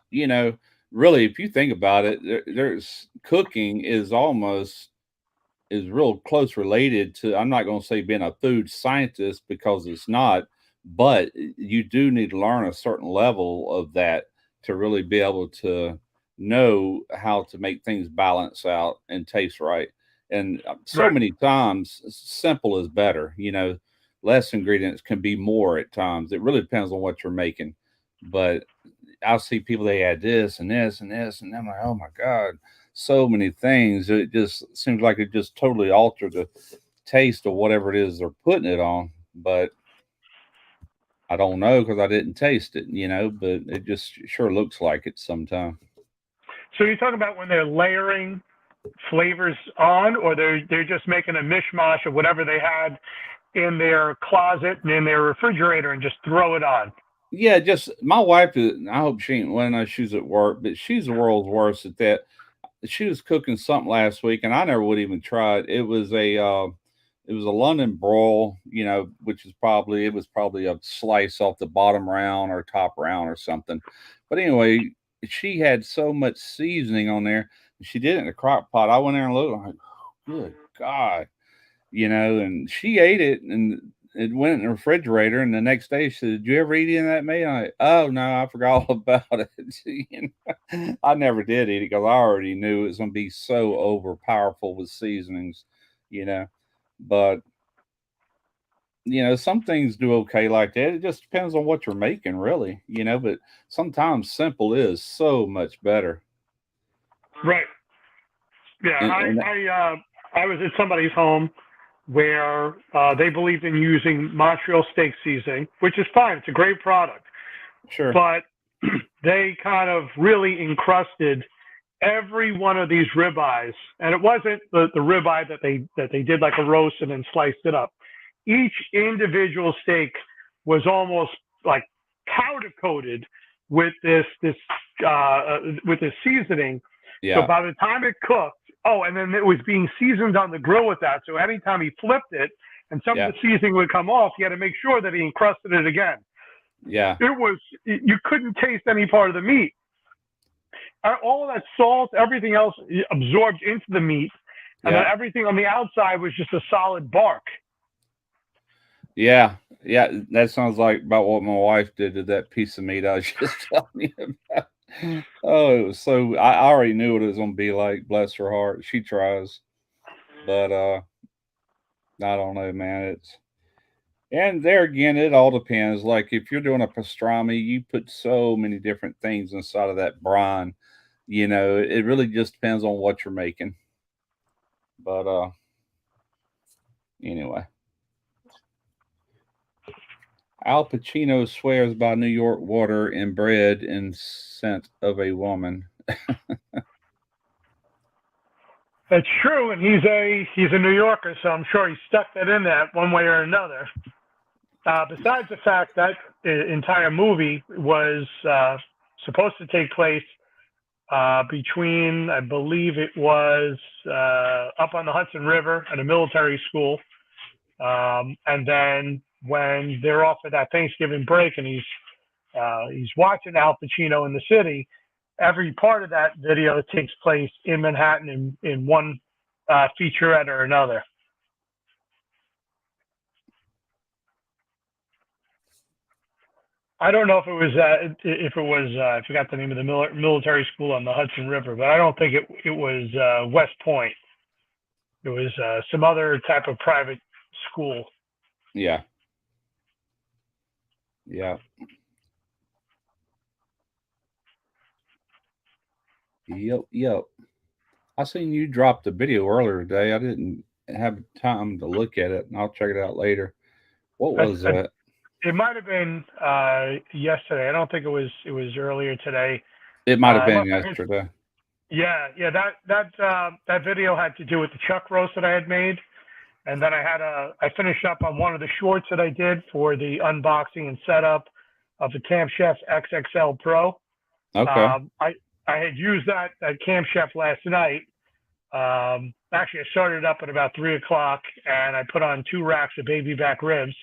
really, if you think about it, there's cooking is real close related to, I'm not going to say being a food scientist because it's not, but you do need to learn a certain level of that to really be able to know how to make things balance out and taste right. And so Right. many times, simple is better. Less ingredients can be more at times. It really depends on what you're making. But I'll see people, they add this and this and this, and I'm like, oh my God, so many things. It just seems like it just totally altered the taste of whatever it is they're putting it on. But I don't know because I didn't taste it, but it just sure looks like it sometimes. So you're talking about when they're layering flavors on, or they're just making a mishmash of whatever they had in their closet and in their refrigerator and just throw it on. Yeah, just my wife is, I hope she ain't, well, no, she's at work, but she's the world's worst at that. She was cooking something last week and I never would even try it. It was a London broil, which is probably it was probably a slice off the bottom round or top round or something. But anyway, she had so much seasoning on there. She did it in a crock pot. I went there and looked, I'm like, good God, and she ate it and it went in the refrigerator. And the next day she said, did you ever eat any of that meat? I'm like, oh no, I forgot all about it. I never did eat it because I already knew it was going to be so over powerful with seasonings, you know. But some things do okay like that. It just depends on what you're making, really, but sometimes simple is so much better. Right. Yeah. And I was at somebody's home where they believed in using Montreal steak seasoning, which is fine. It's a great product. sure. But they kind of really encrusted every one of these ribeyes, and it wasn't the ribeye that they did like a roast and then sliced it up. Each individual steak was almost like powder coated with this seasoning. So Yeah. by the time it cooked, and then it was being seasoned on the grill with that. So anytime he flipped it and some Yeah. of the seasoning would come off, he had to make sure that he encrusted it again. Yeah. You couldn't taste any part of the meat. All of that salt, everything else absorbed into the meat, and then Yeah. everything on the outside was just a solid bark. Yeah. Yeah. That sounds like about what my wife did to that piece of meat I was just telling you about. Oh, it was so I already knew what it was gonna be like, bless her heart. She tries. But I don't know, man. And there again, it all depends. Like if you're doing a pastrami, you put so many different things inside of that brine. It really just depends on what you're making. But anyway, Al Pacino swears by New York water and bread and scent of a woman. That's true, and he's a New Yorker, so I'm sure he stuck that in there one way or another. Besides the fact that the entire movie was supposed to take place between, I believe it was up on the Hudson River at a military school. And then when they're off at that Thanksgiving break and he's watching Al Pacino in the city, every part of that video takes place in Manhattan in one featurette or another. I don't know if it was I forgot the name of the military school on the Hudson River, but I don't think it was West Point. It was some other type of private school. Yeah. Yeah. Yep. I seen you drop the video earlier today. I didn't have time to look at it, and I'll check it out later. What was that? It might have been yesterday. I don't think it was earlier today. It might have been yesterday. Yeah. That video had to do with the chuck roast that I had made, and then I finished up on one of the shorts that I did for the unboxing and setup of the Camp Chef XXL Pro. Okay. I had used that Camp Chef last night. Actually, I started up at about 3 o'clock, and I put on 2 racks of baby back ribs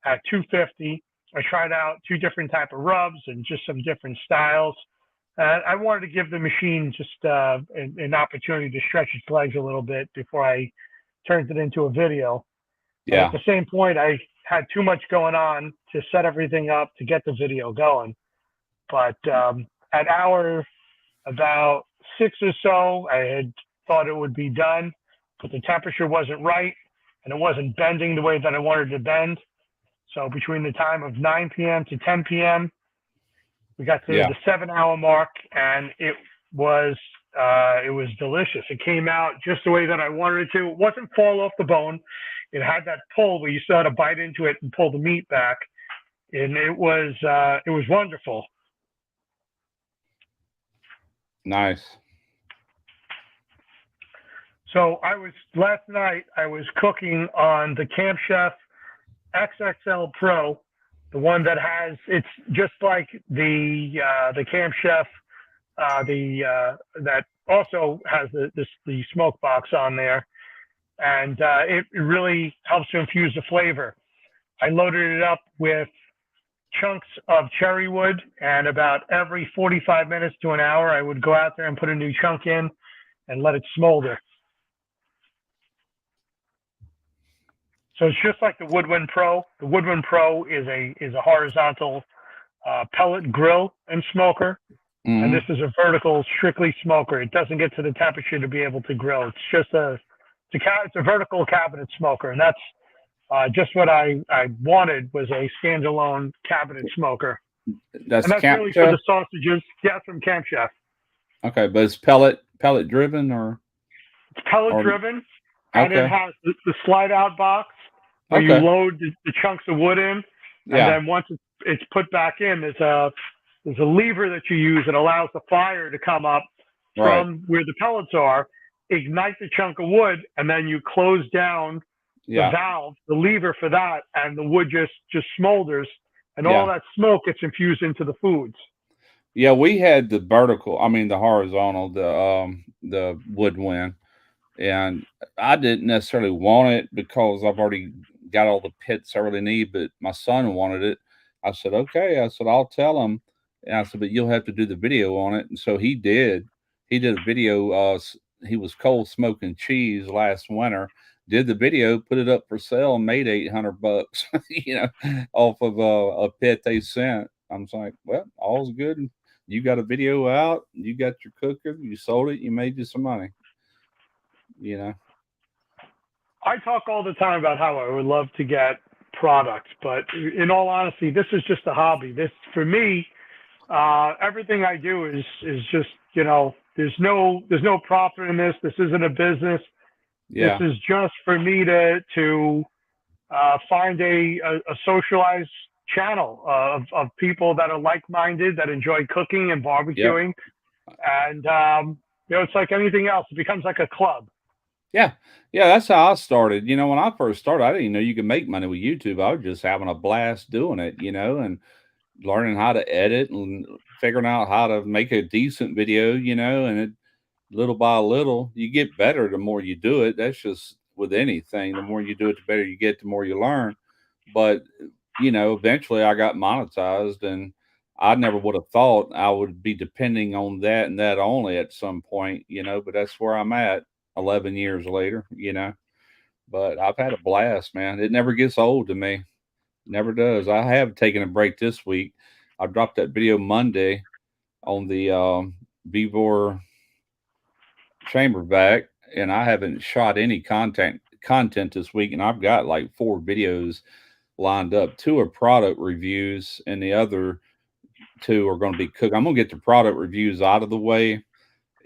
at 250. I tried out 2 different type of rubs and just some different styles. I wanted to give the machine just an opportunity to stretch its legs a little bit before I turned it into a video. Yeah. At the same point, I had too much going on to set everything up to get the video going. But at hour about 6 or so, I had thought it would be done, but the temperature wasn't right, and it wasn't bending the way that I wanted to bend. So between the time of 9 p.m. to 10 p.m., we got to the 7-hour mark, and it was delicious. It came out just the way that I wanted it to. It wasn't fall off the bone. It had that pull where you still had to bite into it and pull the meat back, and it was wonderful. Nice. So last night I was cooking on the Camp Chef XXL Pro, the one that it's just like the Camp Chef, that also has the smoke box on there, and it really helps to infuse the flavor. I loaded it up with chunks of cherry wood, and about every 45 minutes to an hour, I would go out there and put a new chunk in and let it smolder. So it's just like the Woodwind Pro. The Woodwind Pro is a horizontal pellet grill and smoker, and this is a vertical, strictly smoker. It doesn't get to the temperature to be able to grill. It's just it's a vertical cabinet smoker, and that's just what I wanted, was a standalone cabinet smoker. That's Camp really Chef? For the sausages. Yeah, from Camp Chef. Okay, but it's pellet driven, or? It's pellet driven, and it has the slide out box where you load the chunks of wood in, and then once it's put back in, there's a lever that you use that allows the fire to come up from where the pellets are, ignite the chunk of wood, and then you close down the valve, the lever for that, and the wood just smolders, and all that smoke gets infused into the foods. Yeah, we had the horizontal, the Woodwind, and I didn't necessarily want it because I've already got all the pits I really need, but my son wanted it. I said, okay. I said, I'll tell him. And I said, but you'll have to do the video on it. And so he did. He did a video. He was cold smoking cheese last winter. Did the video, put it up for sale, and made $800, off of a pit they sent. I'm like, well, all's good. You got a video out. You got your cooker. You sold it. You made you some money. I talk all the time about how I would love to get products, but in all honesty, this is just a hobby. This, for me, everything I do is just, there's no profit in this. This isn't a business. Yeah. This is just for me to find a socialized channel of people that are like-minded, that enjoy cooking and barbecuing. Yep. And, it's like anything else. It becomes like a club. Yeah, that's how I started. When I first started, I didn't even know you could make money with YouTube. I was just having a blast doing it, and learning how to edit and figuring out how to make a decent video, and little by little, you get better the more you do it. That's just with anything. The more you do it, the better you get, the more you learn. But, eventually I got monetized, and I never would have thought I would be depending on that and that only at some point, but that's where I'm at 11 years later. But I've had a blast, man. It never gets old to me. Never does. I have taken a break this week. I dropped that video Monday on the Vevor Chamberback, and I haven't shot any content this week, and I've got like 4 videos lined up. 2 are product reviews, and the other 2 are going to be cook. I'm going to get the product reviews out of the way,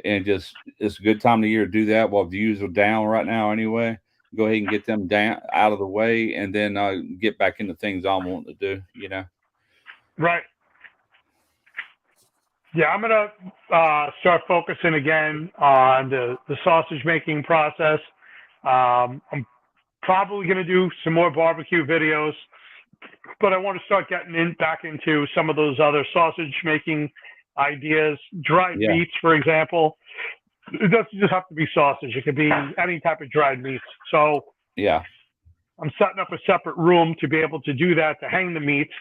and just it's a good time of the year to do that while views are down right now anyway. Go ahead and get them down out of the way, and then get back into things I'm wanting to do. Right. Yeah, I'm gonna start focusing again on the sausage making process. I'm probably gonna do some more barbecue videos, but I want to start getting back into some of those other sausage making ideas. Dried Yeah. meats, for example. It doesn't just have to be sausage. It could be any type of dried meats. So Yeah. I'm setting up a separate room to be able to do that, to hang the meats.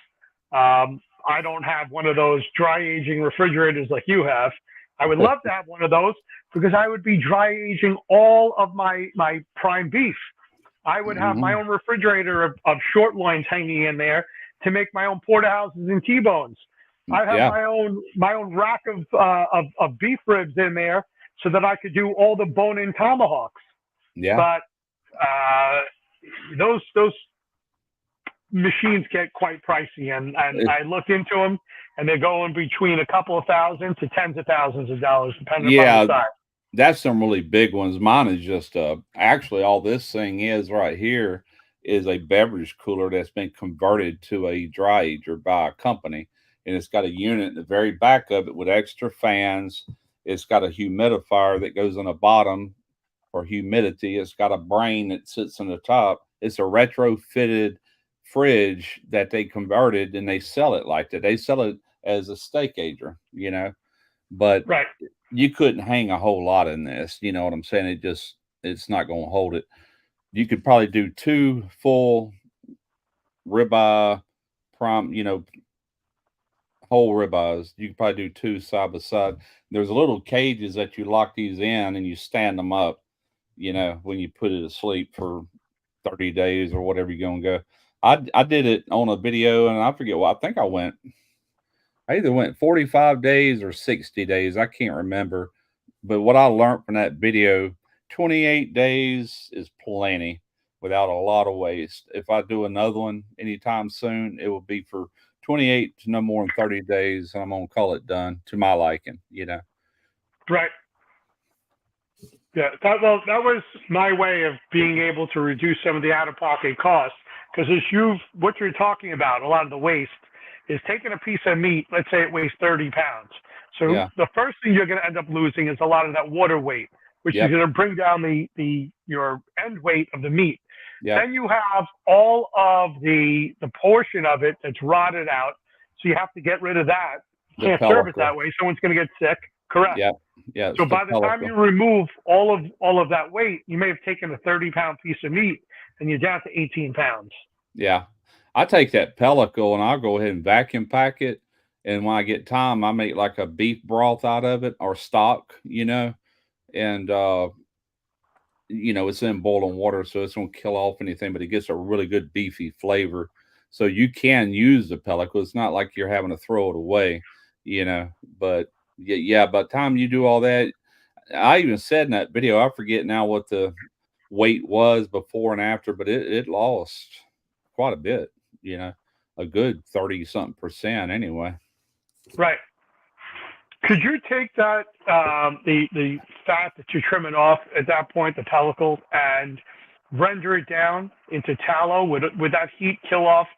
I don't have one of those dry aging refrigerators like you have. I would love to have one of those because I would be dry aging all of my prime beef. I would have my own refrigerator of short loins hanging in there to make my own porterhouses and T-bones. I have Yeah. my own rack of beef ribs in there so that I could do all the bone-in tomahawks. Yeah. But those machines get quite pricey, and I look into them, and they're going between a couple of thousand to tens of thousands of dollars, depending upon the size. That's some really big ones. Mine is just actually all this thing is right here is a beverage cooler that's been converted to a dry ager by a company, and it's got a unit in the very back of it with extra fans. It's got a humidifier that goes on the bottom for humidity. It's got a brain that sits on the top. It's a retrofitted fridge that they converted, and they sell it like that. They sell it as a steak ager, but Right. you couldn't hang a whole lot in this. You know what I'm saying? It's not going to hold it. You could probably do 2 full ribeye whole ribeyes. You could probably do 2 side by side. There's little cages that you lock these in and you stand them up, when you put it asleep for 30 days or whatever you're going to go. I did it on a video, and I forget what, I think I either went 45 days or 60 days. I can't remember. But what I learned from that video, 28 days is plenty without a lot of waste. If I do another one anytime soon, it will be for 28 to no more than 30 days. And I'm going to call it done to my liking, Right. Yeah, that was my way of being able to reduce some of the out-of-pocket costs. Because what you're talking about, a lot of the waste, is taking a piece of meat, let's say it weighs 30 pounds. So Yeah. the first thing you're going to end up losing is a lot of that water weight, which Yep. is going to bring down your end weight of the meat. Yeah. Then you have all of the portion of it that's rotted out. So you have to get rid of that. You can't serve it that way. Someone's going to get sick. Correct. Yeah. Yeah. So by the time you remove all of that weight, you may have taken a 30-pound piece of meat and you're down to 18 pounds. Yeah. I take that pellicle and I'll go ahead and vacuum pack it. And when I get time, I make like a beef broth out of it or stock, and, it's in boiling water, so it's going to kill off anything, but it gets a really good beefy flavor. So you can use the pellicle. It's not like you're having to throw it away, but yeah, by the time you do all that, I even said in that video, I forget now what the weight was before and after, but it lost quite a bit, a good 30 something percent anyway. Right. Could you take that, the fat that you're trimming off at that point, the pellicle, and render it down into tallow? Would that heat kill off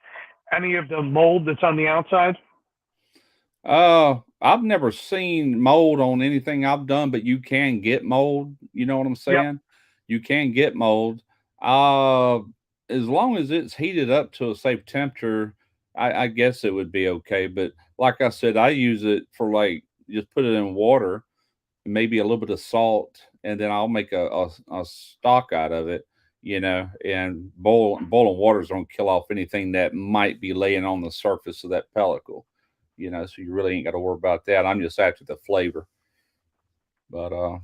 any of the mold that's on the outside? I've never seen mold on anything I've done, but you can get mold. You know what I'm saying? Yep. You can get mold. As long as it's heated up to a safe temperature, I guess it would be okay. But like I said, I use it for like just put it in water, maybe a little bit of salt, and then I'll make a stock out of it, and boiling water is gonna kill off anything that might be laying on the surface of that pellicle, so you really ain't got to worry about that. I'm just after the flavor. But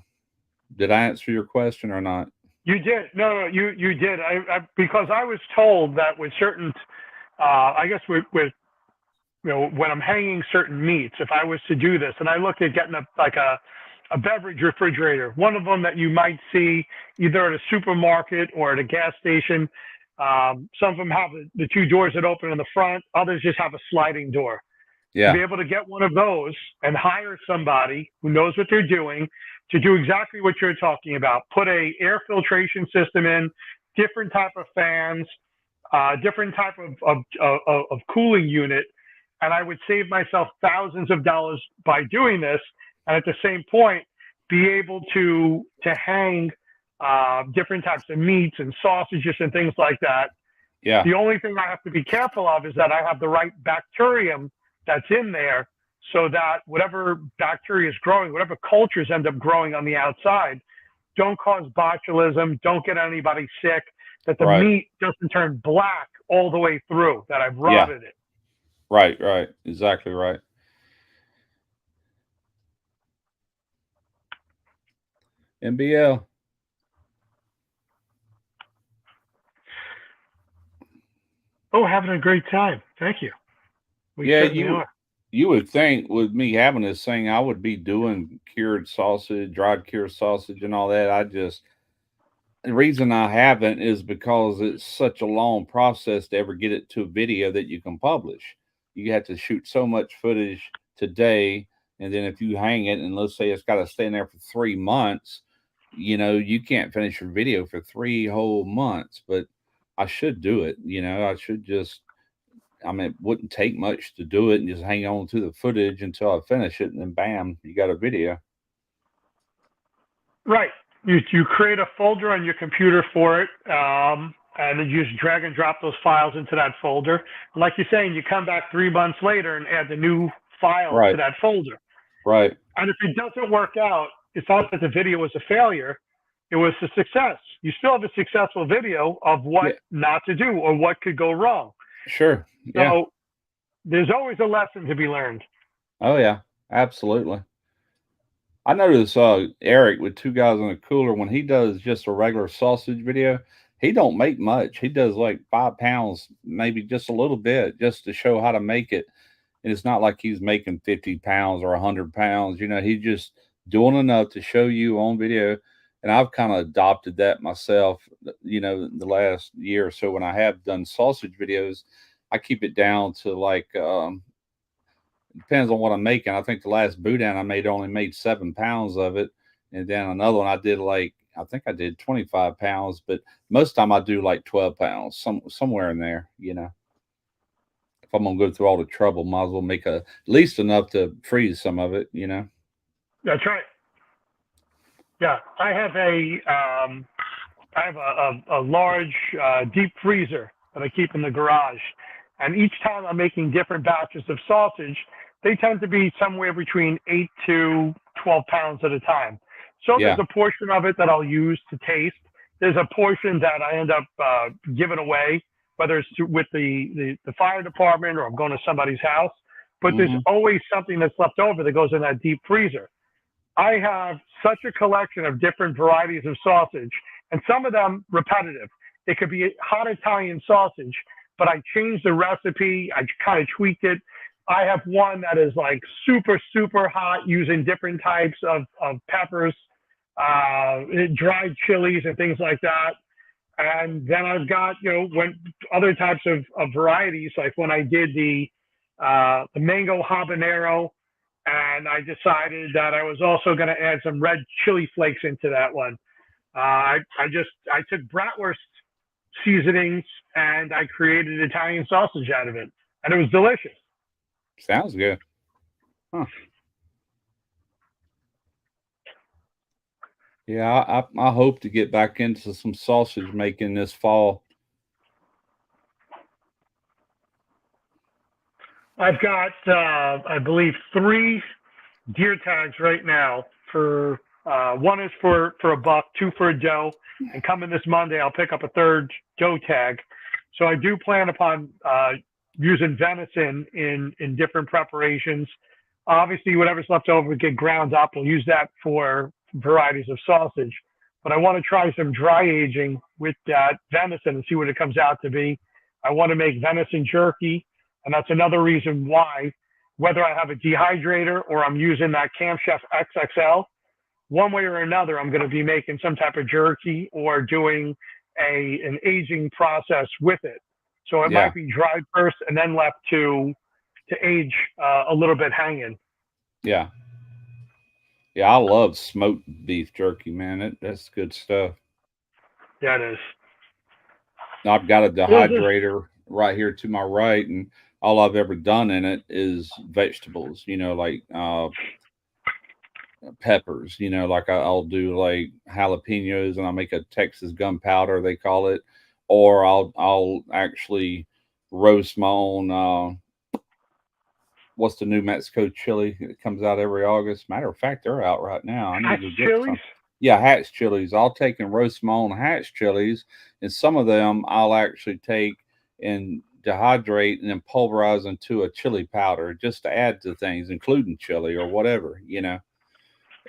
did I answer your question or not? You did. No, you did. Because I was told that with certain, I guess with when I'm hanging certain meats, if I was to do this, and I looked at getting a beverage refrigerator, one of them that you might see either at a supermarket or at a gas station. Some of them have the two doors that open in the front. Others just have a sliding door. To be Yeah, able to get one of those and hire somebody who knows what they're doing to do exactly what you're talking about. Put a air filtration system in, different type of fans, different type of cooling unit, and I would save myself thousands of dollars by doing this. And at the same point, be able to hang different types of meats and sausages and things like that. yeah, The only thing I have to be careful of is that I have the right bacterium that's in there so that whatever bacteria is growing, whatever cultures end up growing on the outside, don't cause botulism, don't get anybody sick, that the right. meat doesn't turn black all the way through, that I've Yeah, rotted it. right, right. Exactly right. NBL. Oh, having a great time. Thank you. We Yeah, certainly you are. you would think with me having this thing, I would be doing cured sausage, dried cured sausage, and all that. The reason I haven't is because it's such a long process to ever get it to a video that you can publish. You have to shoot so much footage today, and then if you hang it, and let's say it's got to stay in there for 3 months, you can't finish your video for 3 whole months. But I should do it. I should just. I mean, it wouldn't take much to do it and just hang on to the footage until I finish it, and then bam, you got a video. Right. You create a folder on your computer for it, and then you just drag and drop those files into that folder. Like you're saying, you come back 3 months later and add the new file to Right, that folder. right. And if it doesn't work out, it's not that the video was a failure, it was a success. You still have a successful video of what Yeah, not to do or what could go wrong. sure. Yeah. So there's always a lesson to be learned. Oh yeah, absolutely. I notice Eric with two guys on a cooler when he does just a regular sausage video, he don't make much. He does like 5 pounds, maybe just a little bit, just to show how to make it. And it's not like he's making 50 pounds or 100 pounds. He's just doing enough to show you on video. And I've kind of adopted that myself, the last year or so when I have done sausage videos. I keep it down to like depends on what I'm making. I think the last boudin I made only made 7 pounds of it, and then another one I did like I think I did 25 pounds, but most time I do like 12 pounds, somewhere in there. If I'm gonna go through all the trouble, might as well make at least enough to freeze some of it. That's right. Yeah, I have a large deep freezer that I keep in the garage, and each time I'm making different batches of sausage, they tend to be somewhere between 8 to 12 pounds at a time. So there's Yeah. a portion of it that I'll use to taste. There's a portion that I end up giving away, whether it's with the fire department or I'm going to somebody's house. But there's Hmm. always something that's left over that goes in that deep freezer. I have such a collection of different varieties of sausage, and some of them repetitive. It could be hot Italian sausage, but I changed the recipe. I kind of tweaked it. I have one that is like super, super hot using different types of peppers, dried chilies, and things like that. And then I've got, when other types of varieties, like when I did the mango habanero, and I decided that I was also going to add some red chili flakes into that one. I took bratwurst seasonings and I created Italian sausage out of it, and it was delicious. Sounds good. Huh. Yeah, I hope to get back into some sausage making this fall. I've got, I believe, 3 deer tags right now for, one is for a buck, 2 for a doe, and coming this Monday, I'll pick up a 3rd doe tag. So I do plan upon, using venison in different preparations. Obviously, whatever's left over, we get ground up. We'll use that for varieties of sausage. But I want to try some dry aging with that venison and see what it comes out to be. I want to make venison jerky, and that's another reason why, whether I have a dehydrator or I'm using that Camp Chef XXL, one way or another, I'm going to be making some type of jerky or doing an aging process with it. So it Yeah. might be dried first and then left to age a little bit hanging. Yeah. Yeah, I love smoked beef jerky, man. That's good stuff. Yeah, it is. I've got a Well, this- dehydrator right here to my right, and all I've ever done in it is vegetables, like peppers, like I'll do like jalapenos and I'll make a Texas gunpowder, they call it, or I'll actually roast my own what's the New Mexico chili? It comes out every August. Matter of fact, they're out right now. I need Hatch to get some. chilies? Yeah, Hatch chilies. I'll take and roast my own Hatch chilies, and some of them I'll actually take and dehydrate and then pulverize into a chili powder just to add to things, including chili or whatever,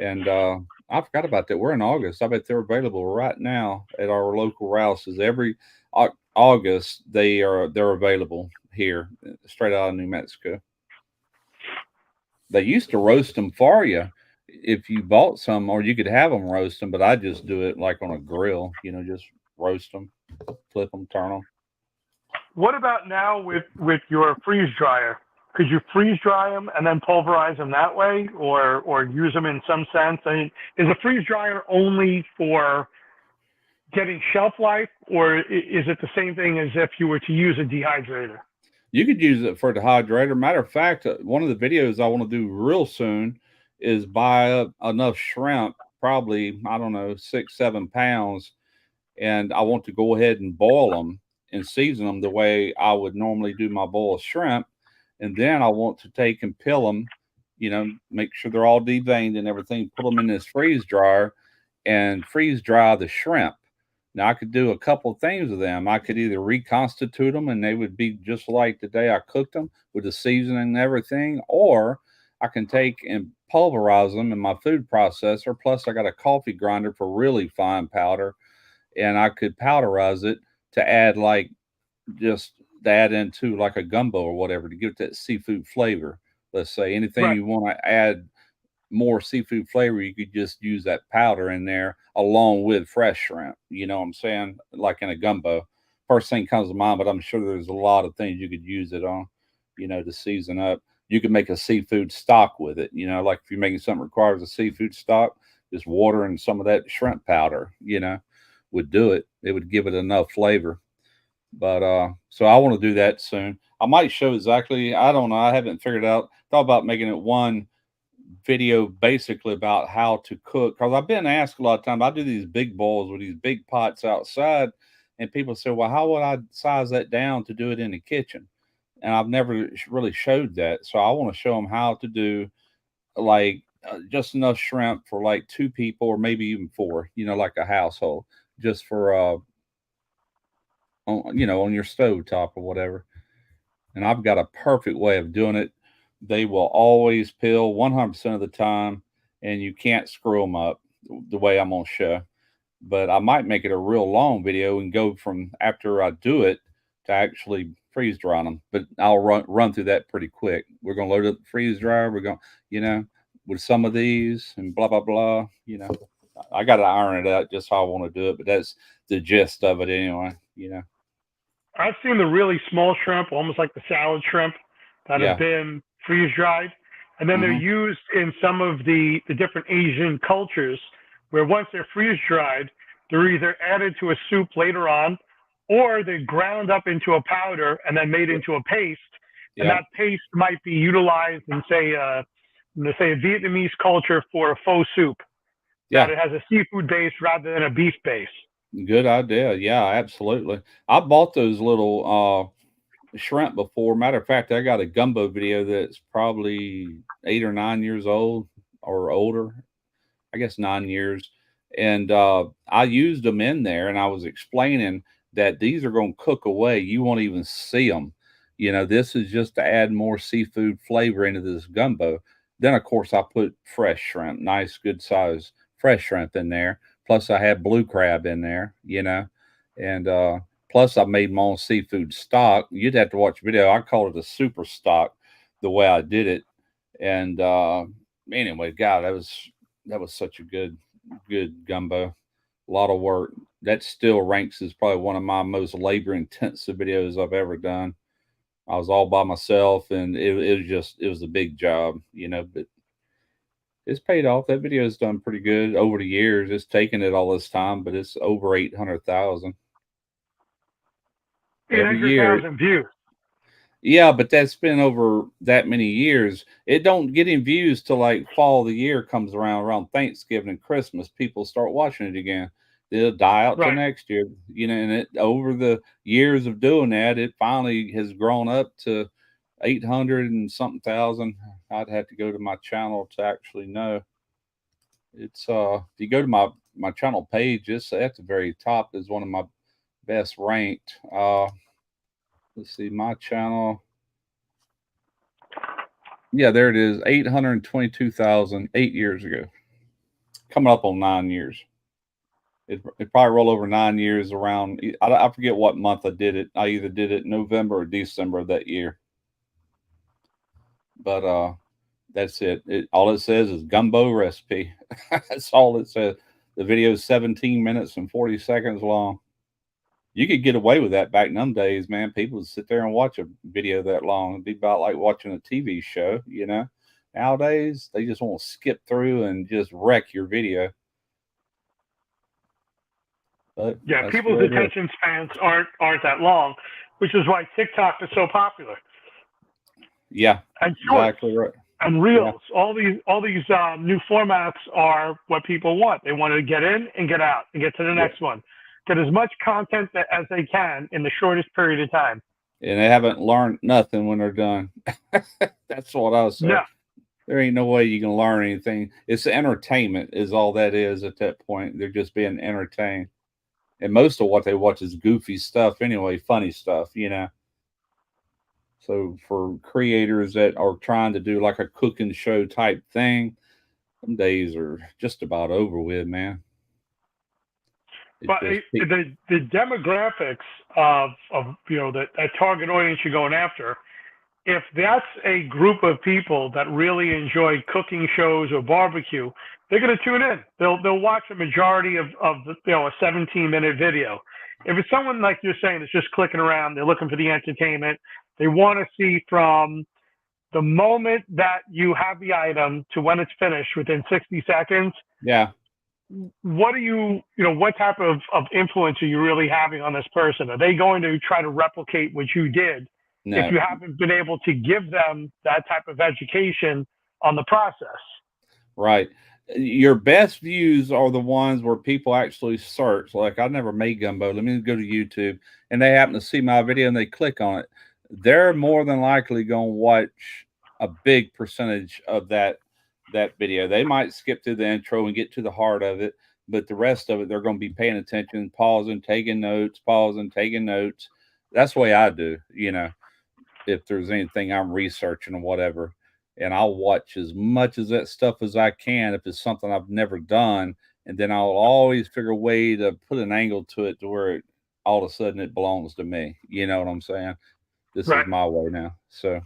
And I forgot about that. We're in August. I bet they're available right now at our local Rouse's. Every August they're available here, straight out of New Mexico. They used to roast them for you if you bought some, or you could have them roast them, but I just do it like on a grill, just roast them, flip them, turn them. What about now with your freeze dryer? Could you freeze dry them and then pulverize them that way, or use them in some sense? I mean, is a freeze dryer only for getting shelf life, or is it the same thing as if you were to use a dehydrator? You could use it for a dehydrator. Matter of fact, one of the videos I want to do real soon is buy up enough shrimp, probably, I don't know, 6-7 pounds, and I want to go ahead and boil them and season them the way I would normally do my boiled shrimp. And then I want to take and peel them, make sure they're all deveined and everything, put them in this freeze dryer and freeze dry the shrimp. Now, I could do a couple of things with them. I could either reconstitute them and they would be just like the day I cooked them with the seasoning and everything, or I can take and pulverize them in my food processor. Plus, I got a coffee grinder for really fine powder, and I could powderize it to add into like a gumbo or whatever to give it that seafood flavor. Let's say anything Right. you want to add more seafood flavor, you could just use that powder in there along with fresh shrimp. You know what I'm saying? Like in a gumbo. First thing comes to mind, but I'm sure there's a lot of things you could use it on, to season up. You could make a seafood stock with it, like if you're making something that requires a seafood stock, just water and some of that shrimp powder, would do it. It would give it enough flavor. But so I want to do that soon. I might show exactly, I don't know, I haven't figured out. Thought about making it one video basically about how to cook, because I've been asked a lot of times. I do these big bowls with these big pots outside, and people say, well, how would I size that down to do it in the kitchen? And I've never really showed that. So I want to show them how to do like just enough shrimp for like 2 people or maybe even 4, like a household, just for on your stove top or whatever. And I've got a perfect way of doing it. They will always peel 100% of the time, and you can't screw them up the way I'm going to show. But I might make it a real long video and go from after I do it to actually freeze dry them. But I'll run through that pretty quick. We're going to load up the freeze dryer. We're going, with some of these and blah, blah, blah, I got to iron it out just how I want to do it. But that's the gist of it anyway, I've seen the really small shrimp, almost like the salad shrimp, that Yeah. have been freeze dried, and then they're Mhm. used in some of the different Asian cultures, where once they're freeze dried, they're either added to a soup later on, or they're ground up into a powder and then made into a paste. And Yeah. that paste might be utilized in, say a Vietnamese culture for a faux soup. Yeah. That it has a seafood base rather than a beef base. Good idea. Yeah, absolutely. I bought those little shrimp before. Matter of fact, I got a gumbo video that's probably 8 or 9 years old or older. I guess 9 years. And I used them in there and I was explaining that these are going to cook away. You won't even see them. This is just to add more seafood flavor into this gumbo. Then, of course, I put fresh shrimp, nice, good size fresh shrimp in there. Plus, I had blue crab in there. And plus, I made my own seafood stock. You'd have to watch the video. I called it a super stock the way I did it. And anyway, God, that was such a good gumbo. A lot of work. That still ranks as probably one of my most labor intensive videos I've ever done. I was all by myself and it was a big job, but it's paid off. That video's done pretty good over the years. It's taken it all this time, but it's over 800,000 every year. 800,000 views. Yeah, but that's been over that many years. It don't get in views till like fall of the year comes around Thanksgiving and Christmas. People start watching it again. It'll die out till Right. next year. And it over the years of doing that, it finally has grown up to 800 and something thousand. I'd have to go to my channel to actually know. It's if you go to my channel page, it's at the very top is one of my best ranked. Let's see, my channel. Yeah, there it is. 822,000 8 years ago. Coming up on 9 years. It probably rolled over 9 years around. I forget what month I did it. I either did it November or December of that year. But that's it. All it says is gumbo recipe. That's all it says. The video is 17 minutes and 40 seconds long. You could get away with that back in them days, man. People would sit there and watch a video that long. It'd be about like watching a TV show. Nowadays, they just want to skip through and just wreck your video. But Yeah, people's attention spans aren't that long, which is why TikTok is so popular. Yeah, and shorts exactly right. and reels. Yeah. All these new formats are what people want. They want to get in and get out and get to the next one. Get as much content as they can in the shortest period of time. And they haven't learned nothing when they're done. That's what I was saying. No. There ain't no way you can learn anything. It's entertainment is all that is at that point. They're just being entertained. And most of what they watch is goofy stuff anyway, funny stuff. So for creators that are trying to do like a cooking show type thing, some days are just about over with, man. But the demographics of that target audience you're going after, if that's a group of people that really enjoy cooking shows or barbecue, they're going to tune in. They'll watch a majority of a 17-minute video. If it's someone like you're saying that's just clicking around, they're looking for the entertainment. They want to see from the moment that you have the item to when it's finished within 60 seconds. Yeah. What are what type of influence are you really having on this person? Are they going to try to replicate what you did? No. If you haven't been able to give them that type of education on the process? Right. Your best views are the ones where people actually search. Like, I never made gumbo. Let me go to YouTube, and they happen to see my video and they click on it. They're more than likely going to watch a big percentage of that video. They might skip through the intro and get to the heart of it, but the rest of it, they're going to be paying attention, pausing, taking notes. That's the way I do, if there's anything I'm researching or whatever. And I'll watch as much of that stuff as I can if it's something I've never done. And then I'll always figure a way to put an angle to it to where all of a sudden it belongs to me. You know what I'm saying? This is my way now. So.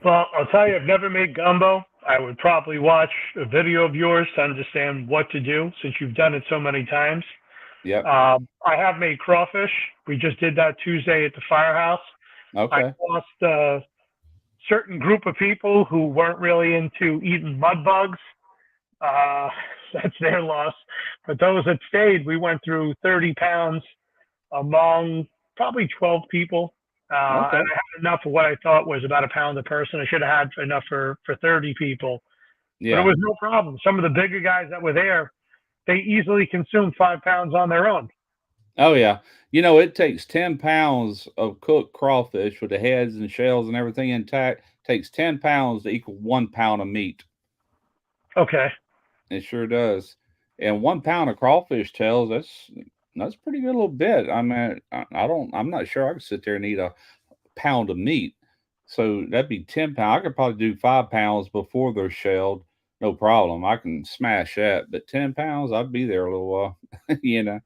Well, I'll tell you, I've never made gumbo. I would probably watch a video of yours to understand what to do since you've done it so many times. Yeah. I have made crawfish. We just did that Tuesday at the firehouse. Okay. I lost a certain group of people who weren't really into eating mud bugs. That's their loss. But those that stayed, we went through 30 pounds among probably 12 people. And I had enough of what I thought was about a pound a person. I should have had enough for 30 people. Yeah. But it was no problem. Some of the bigger guys that were there, they easily consumed 5 pounds on their own. Oh yeah. You know, it takes 10 pounds of cooked crawfish with the heads and shells and everything intact. Takes 10 pounds to equal 1 pound of meat. Okay. It sure does. And 1 pound of crawfish tails, that's a pretty good little bit. I mean, I'm not sure I could sit there and eat a pound of meat. So that'd be 10 pounds. I could probably do 5 pounds before they're shelled. No problem. I can smash that. But 10 pounds, I'd be there a little while, you know.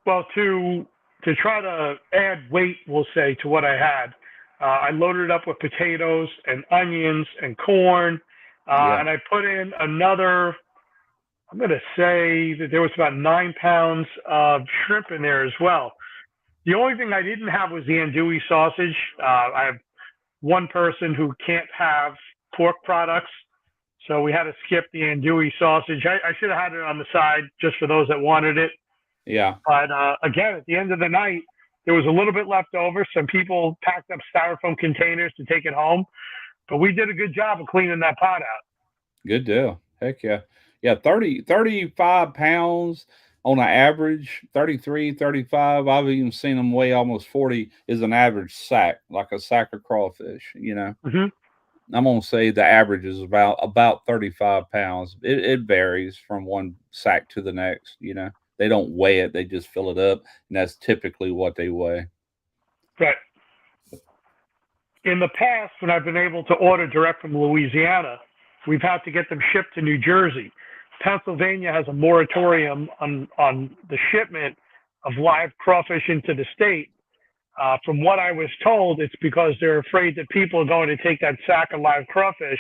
Well, to try to add weight, we'll say, to what I had, I loaded it up with potatoes and onions and corn, Yeah. and I put in another. I'm going to say that there was about 9 pounds of shrimp in there as well. The only thing I didn't have was the andouille sausage. I have one person who can't have pork products, so we had to skip the andouille sausage. I should have had it on the side just for those that wanted it. Yeah. But again, at the end of the night, there was a little bit left over. Some people packed up styrofoam containers to take it home, but we did a good job of cleaning that pot out. Good deal. Heck yeah. Yeah, 35 pounds on an average, 33, 35. I've even seen them weigh almost 40 is an average sack, like a sack of crawfish, you know. Hmm. I'm gonna say the average is about 35 pounds. It varies from one sack to the next, you know. They don't weigh it, they just fill it up, and that's typically what they weigh. But in the past, when I've been able to order direct from Louisiana, we've had to get them shipped to New Jersey. Pennsylvania has a moratorium on the shipment of live crawfish into the state. From what I was told, it's because they're afraid that people are going to take that sack of live crawfish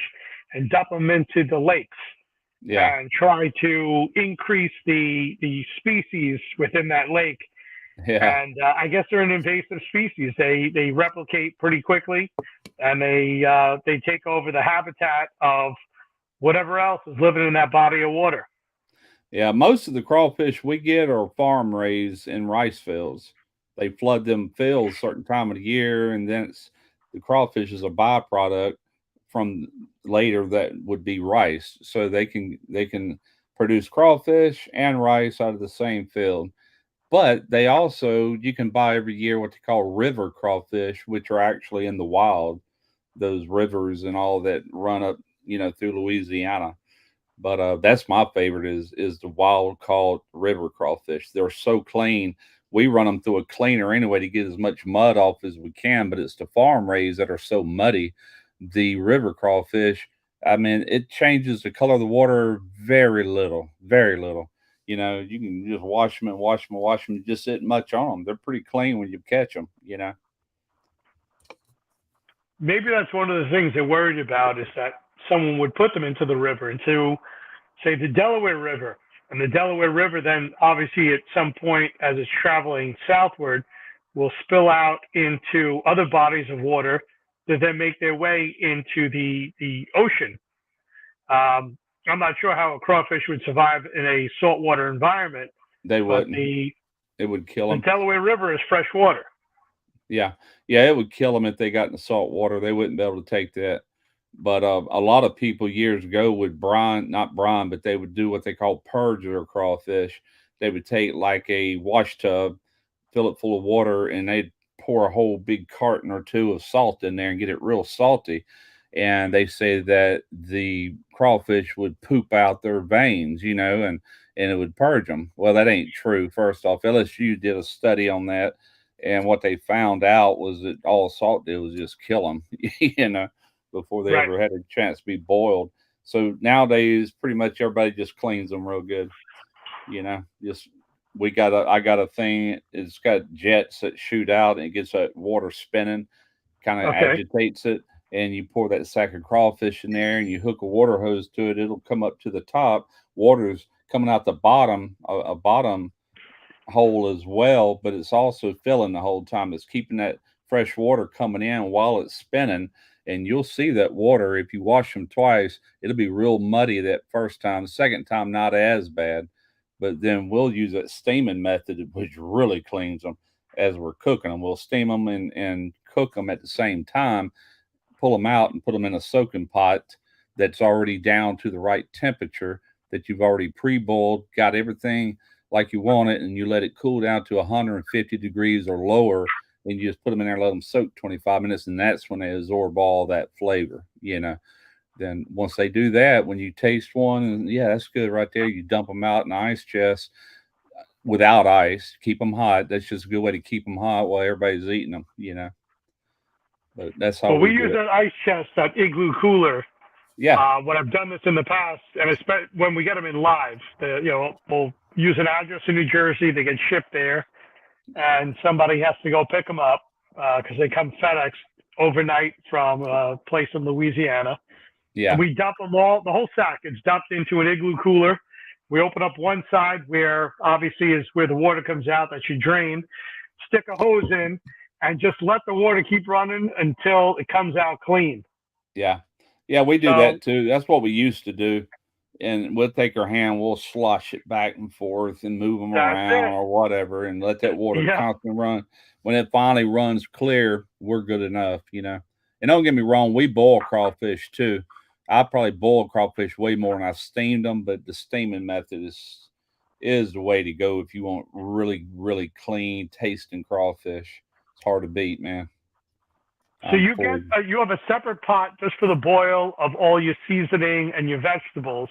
and dump them into the lakes Yeah. and try to increase the species within that lake. Yeah. And I guess they're an invasive species. They replicate pretty quickly, and they take over the habitat of whatever else is living in that body of water. Yeah, most of the crawfish we get are farm raised in rice fields. They flood them fields certain time of the year, and then it's the crawfish is a byproduct from later that would be rice. So they can produce crawfish and rice out of the same field. But they also you can buy every year what they call river crawfish, which are actually in the wild, those rivers and all that run up, through Louisiana. But that's my favorite is the wild caught river crawfish. They're so clean. We run them through a cleaner anyway to get as much mud off as we can. But it's the farm raised that are so muddy. The river crawfish, I mean, it changes the color of the water very little, very little. You can just wash them and wash them and wash them. Just isn't much on them. They're pretty clean when you catch them. Maybe that's one of the things they're worried about is that someone would put them into the river, into say the Delaware River, and the Delaware River then obviously at some point as it's traveling southward will spill out into other bodies of water that then make their way into the ocean. I'm not sure how a crawfish would survive in a saltwater environment, They but wouldn't. the It would kill the them. Delaware River is fresh water. Yeah, yeah, it would kill them if they got in the salt water. They wouldn't be able to take that. But a lot of people years ago would brine, not brine, but they would do what they call purge their crawfish. They would take like a wash tub, fill it full of water, and they'd pour a whole big carton or two of salt in there and get it real salty. And they say that the crawfish would poop out their veins, and it would purge them. Well, that ain't true. First off, LSU did a study on that, and what they found out was that all salt did was just kill them, before they Right. ever had a chance to be boiled. So nowadays, pretty much everybody just cleans them real good. Just I got a thing. It's got jets that shoot out and it gets that water spinning, kind of Okay. agitates it, and you pour that sack of crawfish in there and you hook a water hose to it. It'll come up to the top. Water's coming out the bottom, a bottom hole as well, but it's also filling the whole time. It's keeping that fresh water coming in while it's spinning. And you'll see that water, if you wash them twice, it'll be real muddy that first time. The second time, not as bad. But then we'll use that steaming method, which really cleans them as we're cooking them. We'll steam them and cook them at the same time, pull them out and put them in a soaking pot that's already down to the right temperature that you've already pre boiled, got everything like you want it, and you let it cool down to 150 degrees or lower, and you just put them in there and let them soak 25 minutes, and that's when they absorb all that flavor, Then once they do that, when you taste one, and yeah, that's good right there, you dump them out in the ice chest without ice, keep them hot. That's just a good way to keep them hot while everybody's eating them. But that's how Well, we we do use it. that ice chest, that igloo cooler. Yeah, When I've done this in the past, and when we get them in live, we'll use an address in New Jersey. They get shipped there, and somebody has to go pick them up because they come FedEx overnight from a place in Louisiana. yeah, And we dump them all, the whole sack is dumped into an igloo cooler. We open up one side where obviously is where the water comes out that you drain, stick a hose in, and just let the water keep running until it comes out clean. yeah, yeah. We do So that too. That's what we used to do. And we'll take our hand, we'll slosh it back and forth and move them that's around it. or whatever, and let that water Yeah. constantly run. When it finally runs clear, we're good enough. And don't get me wrong, we boil crawfish too. I probably boil crawfish way more than I've steamed them, but the steaming method is the way to go if you want really, really clean tasting crawfish. It's hard to beat, man. So I'm for you. you have a separate pot just for the boil of all your seasoning and your vegetables,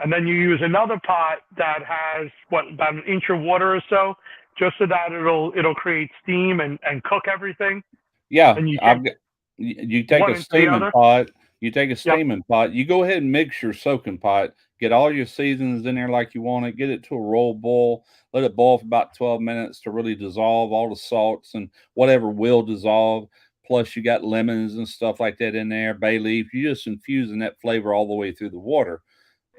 and then you use another pot that has about an inch of water or so, just so that it'll create steam and cook everything. Yeah, And you I've take got you take one a into the steaming other. pot, you take a Yep. steaming pot, you go ahead and mix your soaking pot, get all your seasons in there like you want it, get it to a roll boil, let it boil for about 12 minutes to really dissolve all the salts and whatever will dissolve. Plus, you got lemons and stuff like that in there, bay leaf. You just infusing that flavor all the way through the water.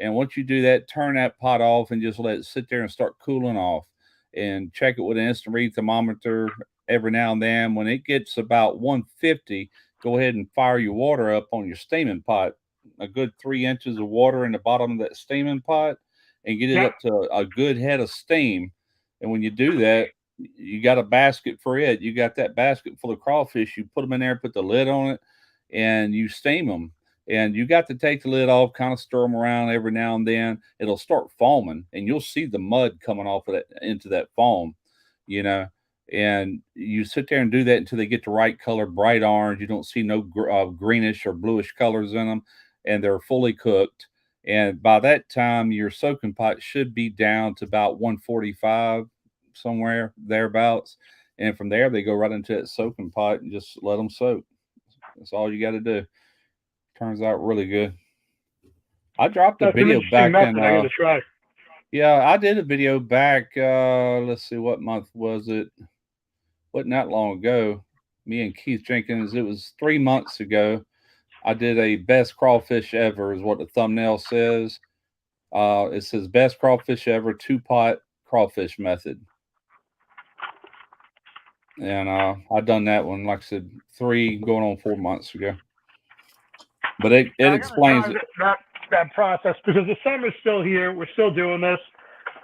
And once you do that, turn that pot off and just let it sit there and start cooling off. And check it with an instant read thermometer every now and then. When it gets about 150, go ahead and fire your water up on your steaming pot. A good 3 inches of water in the bottom of that steaming pot and get it Yeah. up to a good head of steam. And when you do that, you got a basket for it. You got that basket full of crawfish. You put them in there, put the lid on it, and you steam them. And you got to take the lid off, kind of stir them around every now and then. It'll start foaming, and you'll see the mud coming off of that into that foam, you know. And you sit there and do that until they get the right color, bright orange. You don't see no greenish or bluish colors in them, and they're fully cooked. And by that time, your soaking pot should be down to about 145, somewhere thereabouts. And from there, they go right into that soaking pot and just let them soak. That's all you got to do. Turns out really good. I dropped a That's an video interesting back in method. I got to try. yeah, I did a video back let's see, what month was it? Wasn't that long ago. Me and Keith Jenkins, it was 3 months ago. I did a best crawfish ever, is what the thumbnail says. It says best crawfish ever, 2-pot crawfish method. And I done that one, like I said, 3 going on 4 months ago. But it I gotta explains try it. that process because the summer's still here. We're still doing this.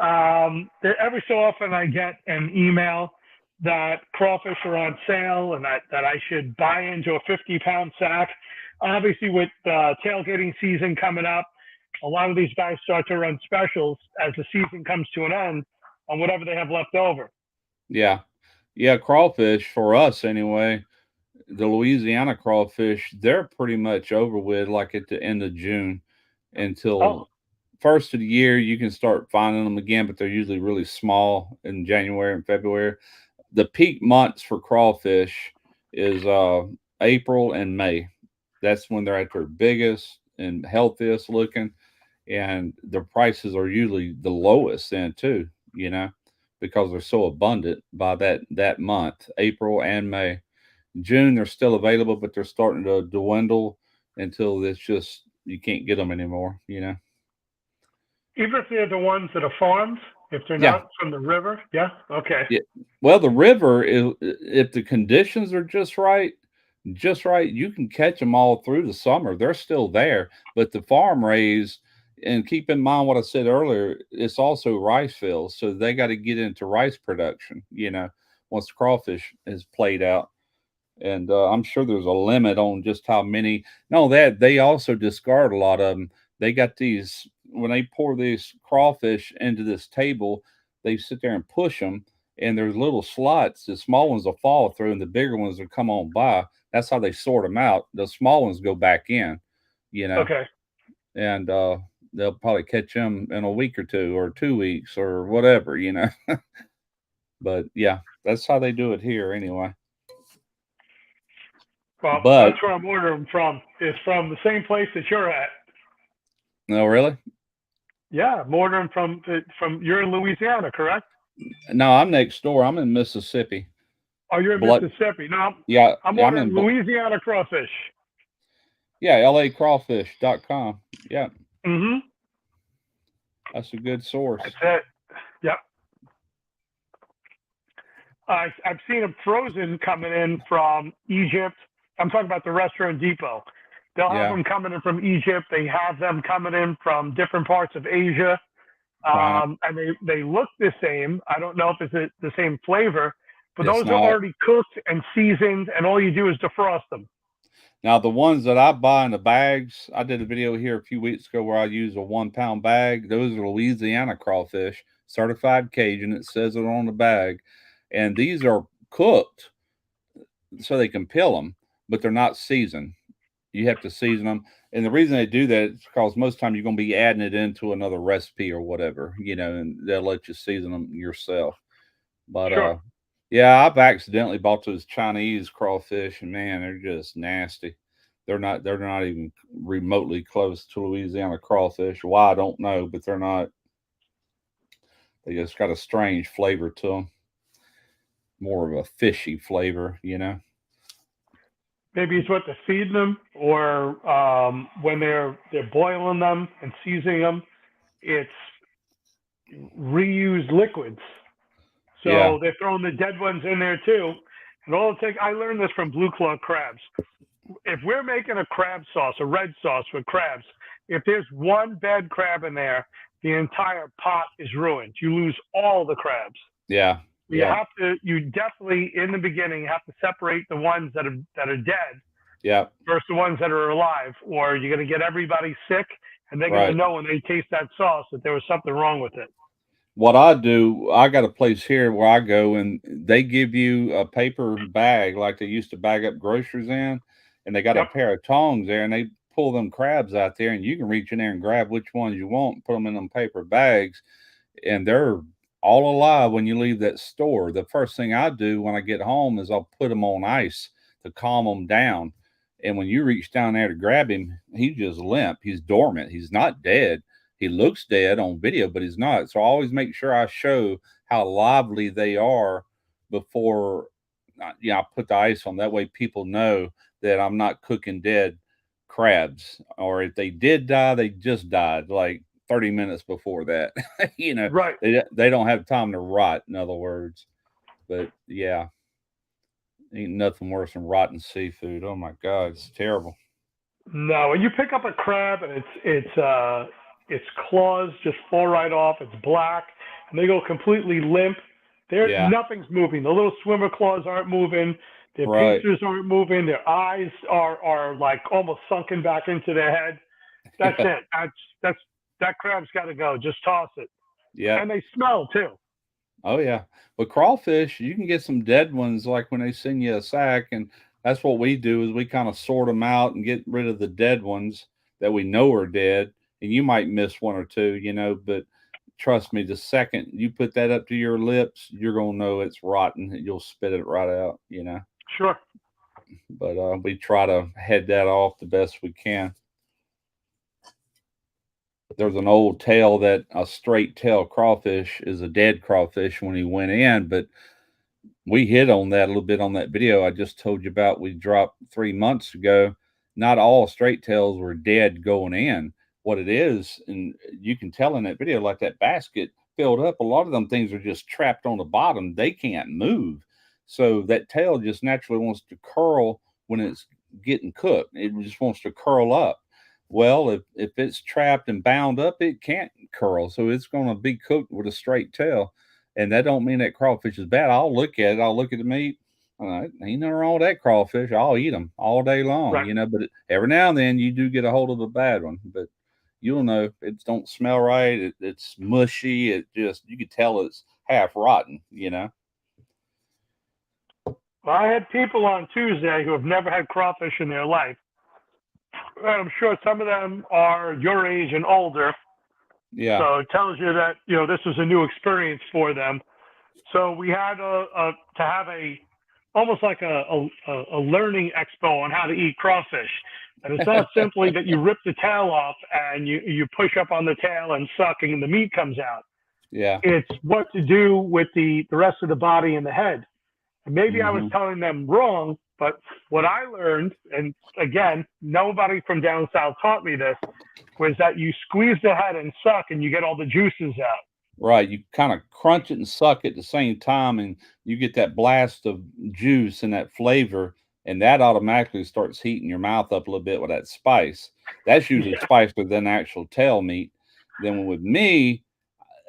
Every so often I get an email that crawfish are on sale and that I should buy into a 50-pound sack. Obviously, with tailgating season coming up, a lot of these guys start to run specials as the season comes to an end on whatever they have left over. Yeah. Yeah, crawfish for us anyway. The Louisiana crawfish, they're pretty much over with like at the end of June until Oh, first of the year. You can start finding them again, but they're usually really small in January and February. The peak months for crawfish is April and May. That's when they're at their biggest and healthiest looking, and the prices are usually the lowest then too, because they're so abundant by that month, April and May. June they're still available, but they're starting to dwindle until it's just you can't get them anymore. even if they're the ones that are farmed, if they're Yeah. not from the river, yeah, okay. Yeah. Well, the river is, if the conditions are just right, you can catch them all through the summer. They're still there, but the farm raised, and keep in mind what I said earlier, it's also rice fields, so they got to get into rice production, once the crawfish is played out. And I'm sure there's a limit on just how many. No, that they also discard a lot of them. They got these when they pour these crawfish into this table. they sit there and push them, and there's little slots. The small ones will fall through, and the bigger ones will come on by. That's how they sort them out. The small ones go back in, Okay. and they'll probably catch them in a week or 2 or 2 weeks or whatever. But yeah, that's how they do it here anyway. Well, But that's where I'm ordering from. It's from the same place that you're at. no, really? Yeah, I'm ordering from you're in Louisiana, correct? No, I'm next door. I'm in Mississippi. Oh, you're in Blood. Mississippi. No, Yeah, I'm I'm ordering in. Louisiana crawfish. Yeah, lacrawfish.com. Yeah, Mm-hmm. that's a good source. That's it. Yep. I've seen them frozen coming in from Egypt. I'm talking about the Restaurant Depot. They'll have Yeah. them coming in from Egypt. They have them coming in from different parts of Asia. Right. And they look the same. I don't know if it's the same flavor, but It's those not. are already cooked and seasoned, and all you do is defrost them. Now, the ones that I buy in the bags, I did a video here a few weeks ago where I use a 1-pound bag. Those are Louisiana crawfish, certified Cajun. It says it on the bag. And these are cooked so they can peel them, but they're not seasoned. You have to season them. And the reason they do that is because most of the time you're going to be adding it into another recipe or whatever, and they'll let you season them yourself. But Sure. yeah, I've accidentally bought those Chinese crawfish, and man, they're just nasty. They're not even remotely close to Louisiana crawfish. Why, I don't know, but they're not. They just got a strange flavor to them. More of a fishy flavor. Maybe it's what they're feeding them, or when they're boiling them and seasoning them, it's reused liquids. So Yeah. they're throwing the dead ones in there too. And I learned this from Blue Claw crabs. If we're making a crab sauce, a red sauce with crabs, if there's one bad crab in there, the entire pot is ruined. You lose all the crabs. Yeah. You definitely in the beginning have to separate the ones that are dead Yeah. versus the ones that are alive, or you're going to get everybody sick, and they're going Right. to know when they taste that sauce that there was something wrong with it. What I do, I got a place here where I go, and they give you a paper bag like they used to bag up groceries in, and they got a Yep. pair of tongs there, and they pull them crabs out there, and you can reach in there and grab which ones you want, and put them in them paper bags, and they're all alive when you leave that store. The first thing I do when I get home is I'll put them on ice to calm them down. And when you reach down there to grab him, he's just limp. He's dormant. He's not dead. He looks dead on video, but he's not. So I always make sure I show how lively they are before I put the ice on. That way people know that I'm not cooking dead crabs. Or if they did die, they just died like 30 minutes before that. Right. They don't have time to rot, in other words. But yeah, ain't nothing worse than rotten seafood. Oh my God, it's terrible. No, when you pick up a crab and its claws just fall right off, it's black, and they go completely limp. Yeah. Nothing's moving. The little swimmer claws aren't moving. Their Right. pincers aren't moving. Their eyes are like almost sunken back into their head. That's Yeah. it. That crab's got to go. Just toss it. Yeah. And they smell too. Oh yeah. But crawfish, you can get some dead ones like when they send you a sack, and that's what we do is we kind of sort them out and get rid of the dead ones that we know are dead. And you might miss one or two, but trust me, the second you put that up to your lips, you're gonna know it's rotten and you'll spit it right out, Sure. But we try to head that off the best we can. There's an old tale that a straight tail crawfish is a dead crawfish when he went in, but we hit on that a little bit on that video I just told you about. We dropped 3 months ago. Not all straight tails were dead going in. What it is, and you can tell in that video, like that basket filled up, a lot of them things are just trapped on the bottom. They can't move. So that tail just naturally wants to curl when it's getting cooked. It just wants to curl up. Well, if it's trapped and bound up, it can't curl. So it's going to be cooked with a straight tail. And that don't mean that crawfish is bad. I'll look at it. I'll look at the meat. Ain't nothing wrong with that crawfish. I'll eat them all day long, Right. But every now and then you do get a hold of a bad one. But you'll know it don't smell right. It's mushy. You can tell it's half rotten, you know. Well, I had people on Tuesday who have never had crawfish in their life. And I'm sure some of them are your age and older. Yeah. So it tells you that, this was a new experience for them. So we had to have almost like a learning expo on how to eat crawfish. And it's not simply that you rip the tail off and you push up on the tail and suck and the meat comes out. Yeah. It's what to do with the rest of the body and the head. And maybe I was Mhm. telling them wrong, but what I learned, and again, nobody from down south taught me this, was that you squeeze the head and suck and you get all the juices out. Right. You kind of crunch it and suck at the same time, and you get that blast of juice and that flavor, and that automatically starts heating your mouth up a little bit with that spice. That's usually Yeah. spicier than actual tail meat. Then with me,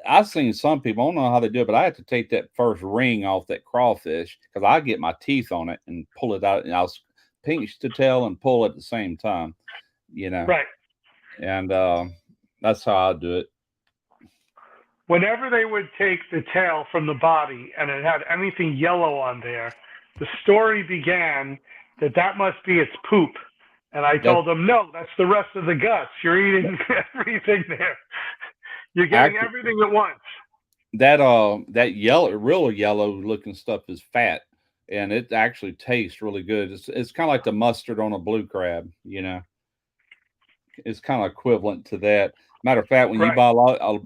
I've seen some people, I don't know how they do it, but I have to take that first ring off that crawfish because I get my teeth on it and pull it out, and I'll pinch the tail and pull at the same time, you know. Right. And that's how I do it. Whenever they would take the tail from the body and it had anything yellow on there, the story began that must be its poop. And I That's told them, no, that's the rest of the guts. You're eating everything there. You're getting actually everything at once. that yellow, real yellow looking stuff is fat, and it actually tastes really good. It's kind of like the mustard on a blue crab, you know. It's kind of equivalent to that. Matter of fact, when you Right. buy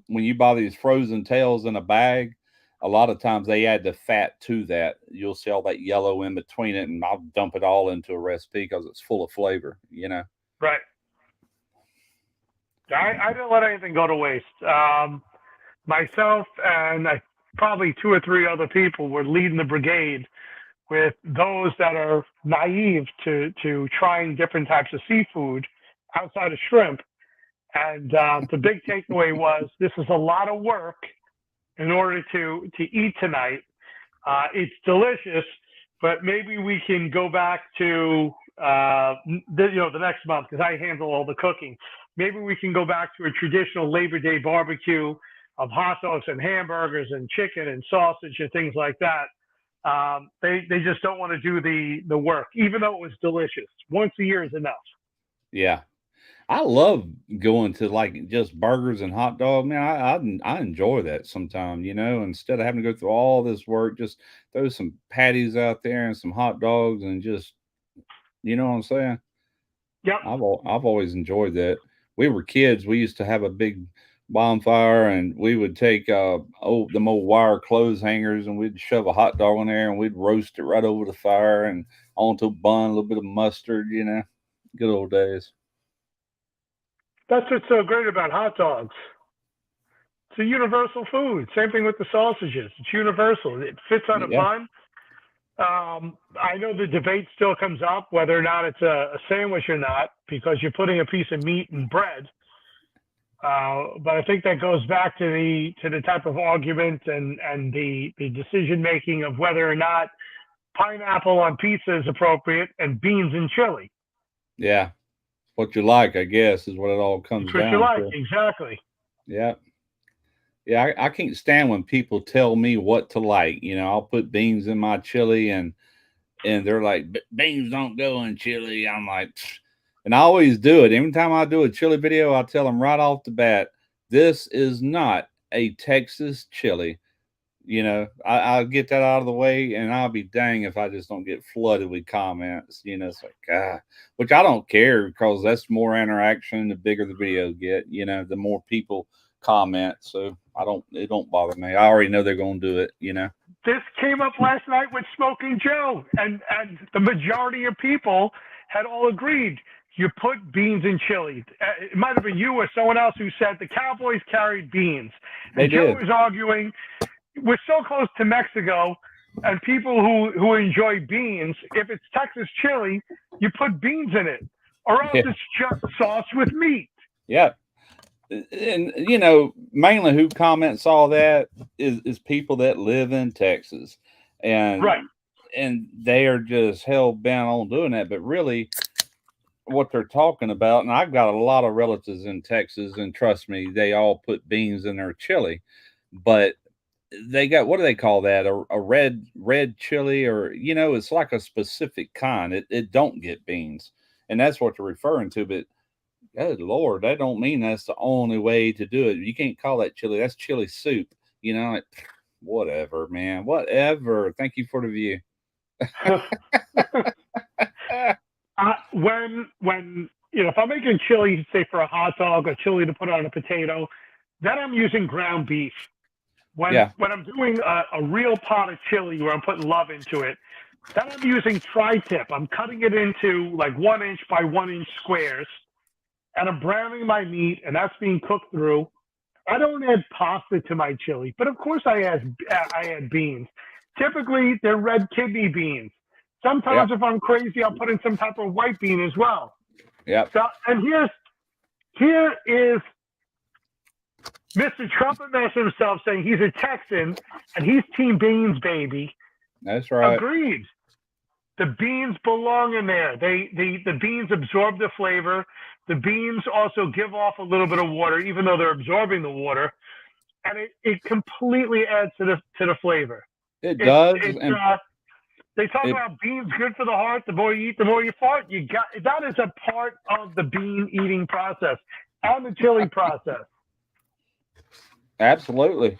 when you buy these frozen tails in a bag, a lot of times they add the fat to that. You'll see all that yellow in between it, and I'll dump it all into a recipe because it's full of flavor, you know. Right. I didn't let anything go to waste. Myself and probably two or three other people were leading the brigade with those that are naive to trying different types of seafood outside of shrimp. And the big takeaway was this is a lot of work in order to eat tonight. It's delicious, but maybe we can go back to the next month because I handle all the cooking. Maybe we can go back to a traditional Labor Day barbecue of hot dogs and hamburgers and chicken and sausage and things like that. They just don't want to do the work, even though it was delicious. Once a year is enough. Yeah. I love going to like just burgers and hot dog. Man, I enjoy that sometimes, you know, instead of having to go through all this work, just throw some patties out there and some hot dogs and just, you know what I'm saying? Yep. I've always enjoyed that. We were kids. We used to have a big bonfire, and we would take them old wire clothes hangers, and we'd shove a hot dog in there, and we'd roast it right over the fire and onto a bun, a little bit of mustard. You know, good old days. That's what's so great about hot dogs. It's a universal food. Same thing with the sausages. It's universal. It fits on a Yeah, bun. I know the debate still comes up whether or not it's a sandwich or not because you're putting a piece of meat in bread. But I think that goes back to the type of argument and the decision making of whether or not pineapple on pizza is appropriate and beans and chili. yeah. What you like, I guess, is what it all It's comes what you down like, to. exactly. Yeah. Yeah, I can't stand when people tell me what to like. You know, I'll put beans in my chili, and they're like, beans don't go in chili." I'm like, "Pfft." And I always do it. Every time I do a chili video, I tell them right off the bat, this is not a Texas chili. You know, I'll get that out of the way, and I'll be dang if I just don't get flooded with comments. You know, it's like, ah, which I don't care because that's more interaction. The bigger the videos get, you know, the more people comment. So it don't bother me. I already know they're going to do it, you know. This came up last night with Smoking Joe, and the majority of people had all agreed. You put beans in chili. It might have been you or someone else who said the Cowboys carried beans. They And Joe did. was arguing, we're so close to Mexico, and people who enjoy beans, if it's Texas chili, you put beans in it, or else Yeah. it's just sauce with meat. Yeah. And you know, mainly who comments all that is people that live in Texas, and Right. they are just hell bent on doing that. But really, what they're talking about, and I've got a lot of relatives in Texas, and trust me, they all put beans in their chili. But they got, what do they call that? A red chili, or it's like a specific kind. It don't get beans, and that's what they're referring to. But good Lord, that don't mean that's the only way to do it. You can't call that chili. That's chili soup. Like, whatever, man. Whatever. Thank you for the view. When if I'm making chili, say for a hot dog or chili to put on a potato, then I'm using ground beef. When I'm doing a real pot of chili where I'm putting love into it, then I'm using tri-tip. I'm cutting it into like 1 inch by 1 inch squares, and I'm browning my meat, and that's being cooked through. I don't add pasta to my chili, but of course I add beans. Typically, they're red kidney beans. Sometimes if I'm crazy, I'll put in some type of white bean as well. Yeah. So, and here is Mr. Trumpet himself saying he's a Texan and he's Team Beans, baby. That's right. Agreed. The beans belong in there. The beans absorb the flavor. The beans also give off a little bit of water, even though they're absorbing the water, and it completely adds to the flavor. It does. They talk about beans good for the heart. The more you eat, the more you fart. That is a part of the bean eating process and the chili process. Absolutely.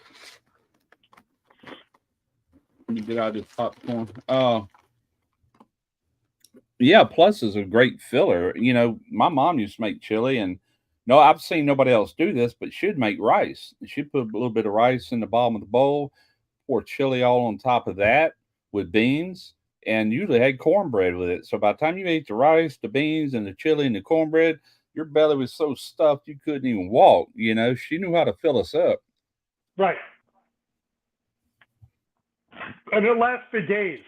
Let me get out of this popcorn. Yeah, plus is a great filler. My mom used to make chili, and no, I've seen nobody else do this, but she'd make rice. She'd put a little bit of rice in the bottom of the bowl, pour chili all on top of that with beans, and usually had cornbread with it. So by the time you ate the rice, the beans, and the chili and the cornbread, your belly was so stuffed you couldn't even walk. She knew how to fill us up. Right. And it lasts for days.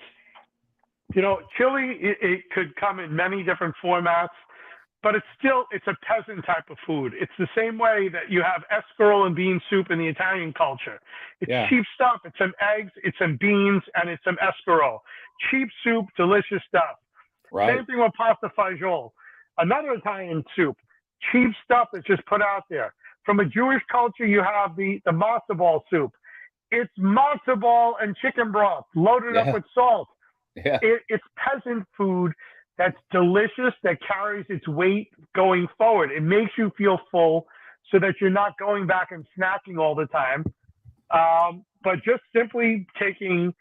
Chili, it could come in many different formats, but it's a peasant type of food. It's the same way that you have escarole and bean soup in the Italian culture. It's cheap stuff. It's some eggs, it's some beans, and it's some escarole. Cheap soup, delicious stuff. Right. Same thing with pasta fagioli, another Italian soup. Cheap stuff that's just put out there. From a Jewish culture, you have the matzo ball soup. It's matzo ball and chicken broth loaded up with salt. Yeah. It's peasant food that's delicious, that carries its weight going forward. It makes you feel full so that you're not going back and snacking all the time. But just simply taking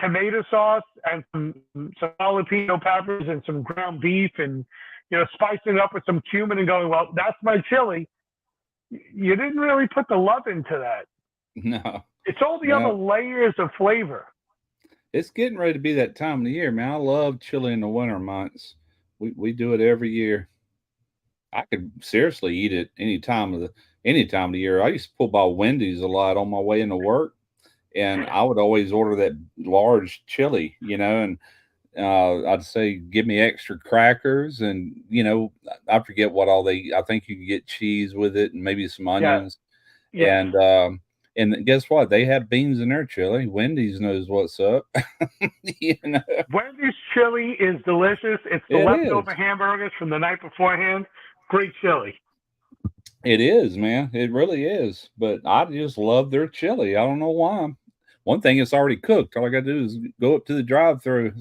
tomato sauce and some jalapeno peppers and some ground beef and, spicing it up with some cumin and going, well, that's my chili. You didn't really put the love into that. No. It's all the other layers of flavor. It's getting ready to be that time of the year, man. I love chili in the winter months. We do it every year. I could seriously eat it any time of the year. I used to pull by Wendy's a lot on my way into work, and I would always order that large chili, and I'd say, give me extra crackers, and I forget what all I think you can get cheese with it and maybe some onions. Yeah. And guess what? They have beans in their chili. Wendy's knows what's up. Wendy's chili is delicious. It's the leftover hamburgers from the night beforehand. Great chili. It is, man. It really is. But I just love their chili. I don't know why. One thing, it's already cooked. All I got to do is go up to the drive-thru.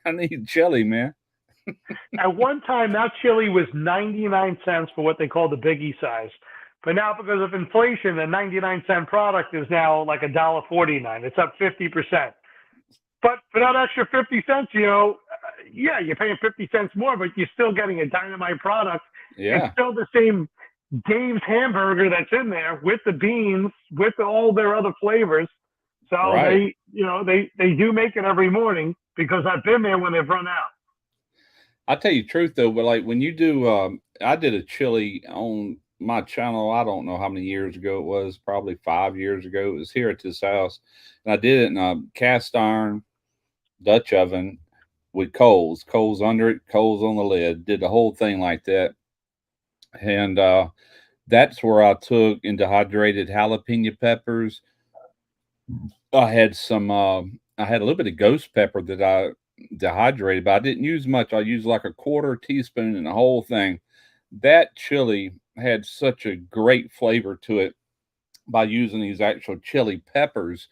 I need chili, man. At one time, that chili was 99 cents for what they call the biggie size. But now, because of inflation, the 99-cent product is now like $1.49. It's up 50%. But for that extra 50 cents, you're paying 50 cents more, but you're still getting a dynamite product. Yeah. It's still the same Dave's hamburger that's in there with the beans, with all their other flavors. So they do make it every morning because I've been there when they've run out. I'll tell you the truth though, but like when you do, I did a chili on my channel. I don't know how many years ago it was, probably 5 years ago. It was here at this house, and I did it in a cast iron Dutch oven with coals under it, coals on the lid. Did the whole thing like that, and that's where I took and dehydrated jalapeno peppers. I had I had a little bit of ghost pepper that I dehydrated, but I didn't use much. I used like a quarter teaspoon in the whole thing. That chili had such a great flavor to it. by using these actual chili peppers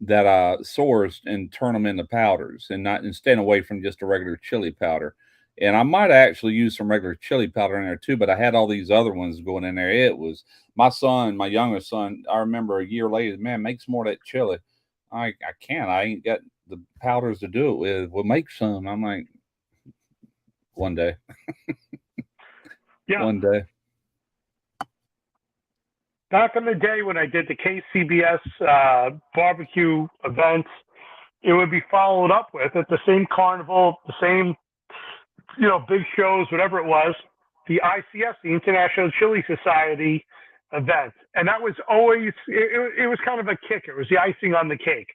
that I sourced and turn them into powders and staying away from just a regular chili powder. And I might actually use some regular chili powder in there too, but I had all these other ones going in there. It was my son, my youngest son. I remember a year later, man, make some more of that chili. I can't. I ain't got the powders to do it with. We'll make some. I'm like, one day, Yeah. one day. Back in the day when I did the KCBS barbecue events, it would be followed up with at the same carnival, the same, big shows, whatever it was, the ICS, the International Chili Society event. And that was always, it was kind of a kicker. It was the icing on the cake.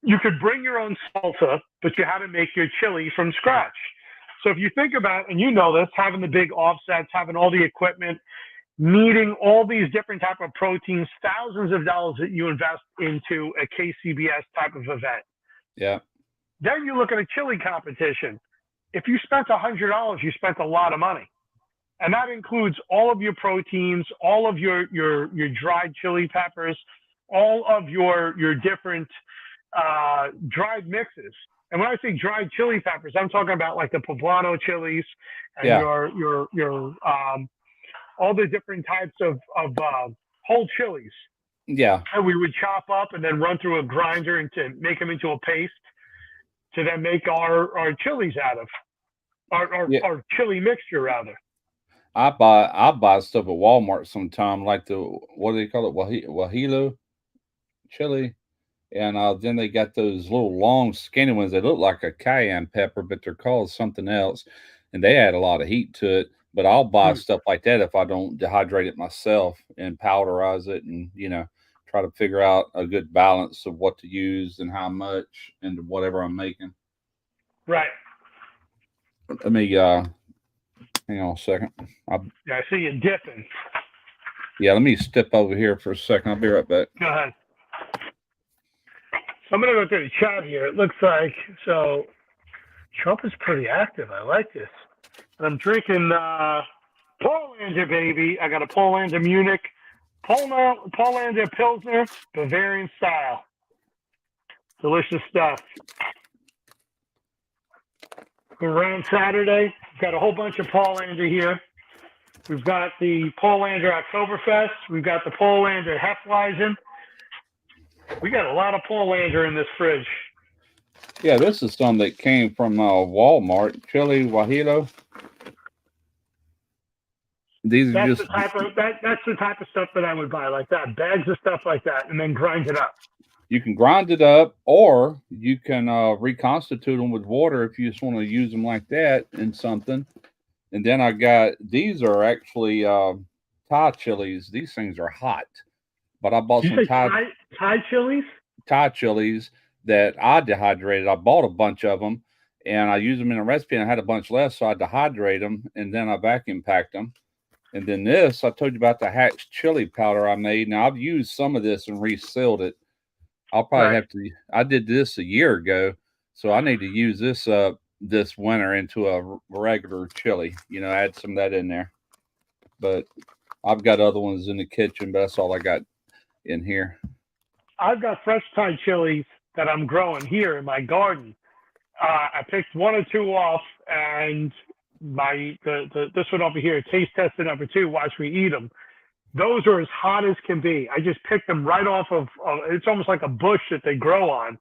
You could bring your own salsa, but you had to make your chili from scratch. So if you think about, and you know this, having the big offsets, having all the equipment, needing all these different type of proteins, thousands of dollars that you invest into a KCBS type of event. Yeah. Then you look at a chili competition. If you spent $100, you spent a lot of money. And that includes all of your proteins, all of your dried chili peppers, all of your different dried mixes. And when I say dried chili peppers, I'm talking about like the poblano chilies and your all the different types of whole chilies. Yeah. And we would chop up and then run through a grinder and to make them into a paste to then make our chilies out of, our chili mixture rather. I buy stuff at Walmart sometime, like the, what do they call it? Wahilo chili. And then they got those little long skinny ones that look like a cayenne pepper, but they're called something else. And they add a lot of heat to it. But I'll buy stuff like that if I don't dehydrate it myself and powderize it and, try to figure out a good balance of what to use and how much and whatever I'm making. Right. Let me hang on a second. I see you dipping. Yeah, let me step over here for a second. I'll be right back. Go ahead. I'm going to go through the chat here. It looks like, so Trump is pretty active. I like this. And I'm drinking Paulaner, baby. I got a Paulaner Munich, Paulaner Pilsner, Bavarian style. Delicious stuff. Around Saturday, we've got a whole bunch of Paulaner here. We've got the Paulaner Oktoberfest. We've got the Paulaner Hefeweizen. We got a lot of Paulaner in this fridge. Yeah, this is some that came from Walmart, Chili Wahilo. These are that's the type of stuff that I would buy, like that, bags of stuff like that, and then grind it up. You can grind it up, or you can reconstitute them with water if you just want to use them like that in something. And then I got, these are actually Thai chilies. These things are hot, but I bought some Thai chilies. Thai chilies that I dehydrated. I bought a bunch of them, and I used them in a recipe. And I had a bunch left, so I dehydrated them, and then I vacuum packed them. And then this, I told you about the Hatch chili powder I made. Now I've used some of this and resealed it. I'll probably have to. I did this a year ago, so I need to use this this winter into a regular chili. Add some of that in there. But I've got other ones in the kitchen, but that's all I got in here. I've got fresh Thai chilies that I'm growing here in my garden. I picked one or two off, and this one over here, taste tested number 2. Watch me eat them. Those are as hot as can be. I just picked them right off of it's almost like a bush that they grow on.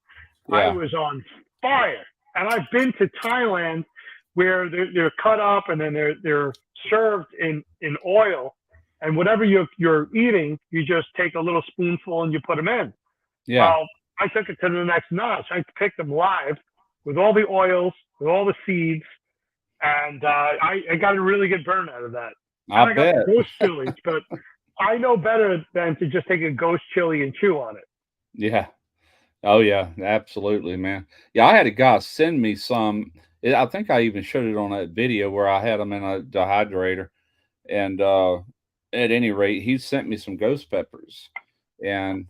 Yeah. I was on fire. And I've been to Thailand where they're cut up and then they're served in oil. And whatever you're eating, you just take a little spoonful and you put them in. Yeah. Well, I took it to the next notch. I picked them live with all the oils, with all the seeds, and I got a really good burn out of that. I bet. Got ghost chilies, but I know better than to just take a ghost chili and chew on it. Yeah. Oh, yeah, absolutely, man. Yeah, I had a guy send me some. I think I even showed it on that video where I had them in a dehydrator. And at any rate, he sent me some ghost peppers. And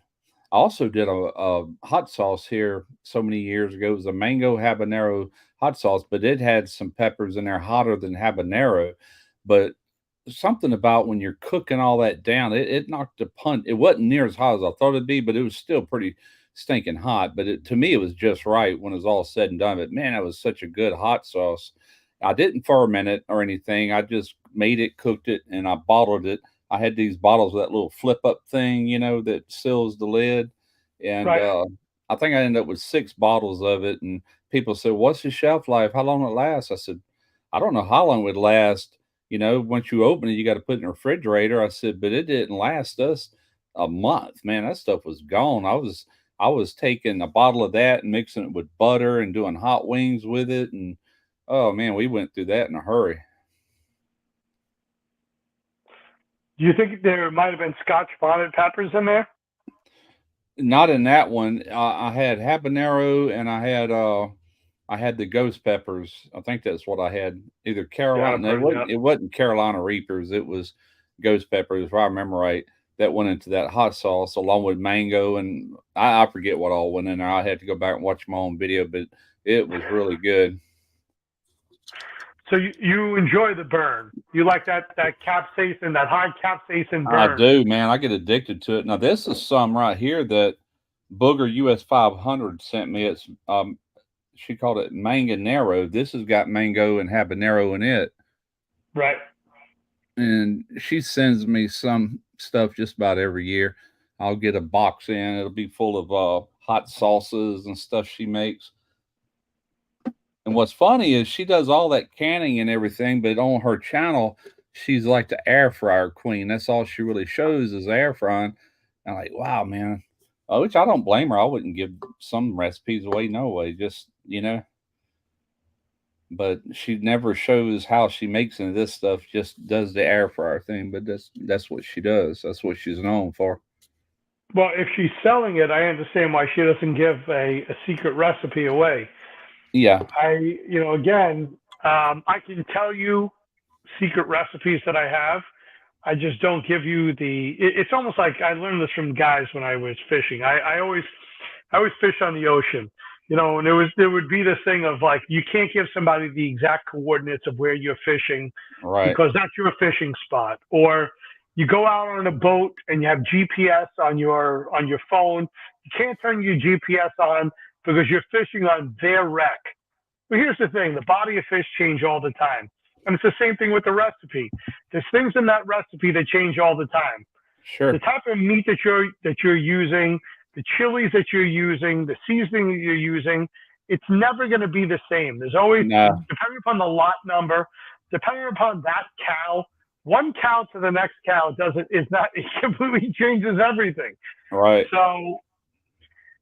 I also did a hot sauce here so many years ago. It was a mango habanero hot sauce, but it had some peppers in there hotter than habanero. But something about when you're cooking all that down, it knocked the punch. It wasn't near as hot as I thought it'd be, but it was still pretty stinking hot. But to me, it was just right when it was all said and done. But man, that was such a good hot sauce. I didn't ferment it or anything. I just made it, cooked it, and I bottled it. I had these bottles with that little flip up thing, that seals the lid. And Right. I think I ended up with 6 bottles of it. And people said, "What's the shelf life? How long it lasts?" I said, "I don't know how long it would last. Once you open it, you got to put it in the refrigerator." I said, "But it didn't last us a month, man. That stuff was gone." I was taking a bottle of that and mixing it with butter and doing hot wings with it, and oh man, we went through that in a hurry. Do you think there might have been Scotch bonnet peppers in there? Not in that one. I had habanero and I had the ghost peppers. I think that's what I had. Either Yeah, Carolina. I've No, it heard wasn't. that. It wasn't Carolina Reapers. It was ghost peppers, if I remember right. That went into that hot sauce along with mango, and I forget what all went in there. I had to go back and watch my own video, but it was really good. So you enjoy the burn. You like that capsaicin, that hard capsaicin I burn. do, man. I get addicted to it. Now, this is some right here that Booger US 500 sent me. It's she called it manganero. This has got mango and habanero in it. Right. And she sends me some stuff just about every year. I'll get a box in. It'll be full of hot sauces and stuff she makes. And what's funny is she does all that canning and everything, but on her channel, she's like the air fryer queen. That's all she really shows is air frying. I'm like, wow, man. Which I don't blame her. I wouldn't give some recipes away, no way. Just but she never shows how she makes any of this stuff. Just does the air fryer thing. But that's what she does. That's what she's known for. Well, if she's selling it, I understand why she doesn't give a secret recipe away. Yeah, Again, I can tell you secret recipes that I have. I just don't give you it's almost like I learned this from guys when I was fishing. I always fish on the ocean, and there would be this thing of like, you can't give somebody the exact coordinates of where you're fishing right, because that's your fishing spot. Or you go out on a boat and you have GPS on your phone. You can't turn your GPS on because you're fishing on their wreck. But here's the thing: the body of fish change all the time, and it's the same thing with the recipe. There's things in that recipe that change all the time. The sure, type of meat that you're using, the chilies that you're using, the seasoning that you're using, it's never going to be the same. There's always, no, depending upon the lot number, depending upon that cow, one cow to the next cow it completely changes everything. right. So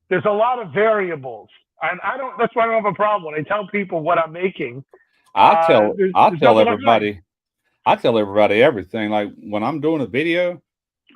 there's a lot of variables. And that's why I don't have a problem when I tell people what I'm making. I tell I There's tell nothing I'm hiding. everybody I tell everybody everything. Like when I'm doing a video,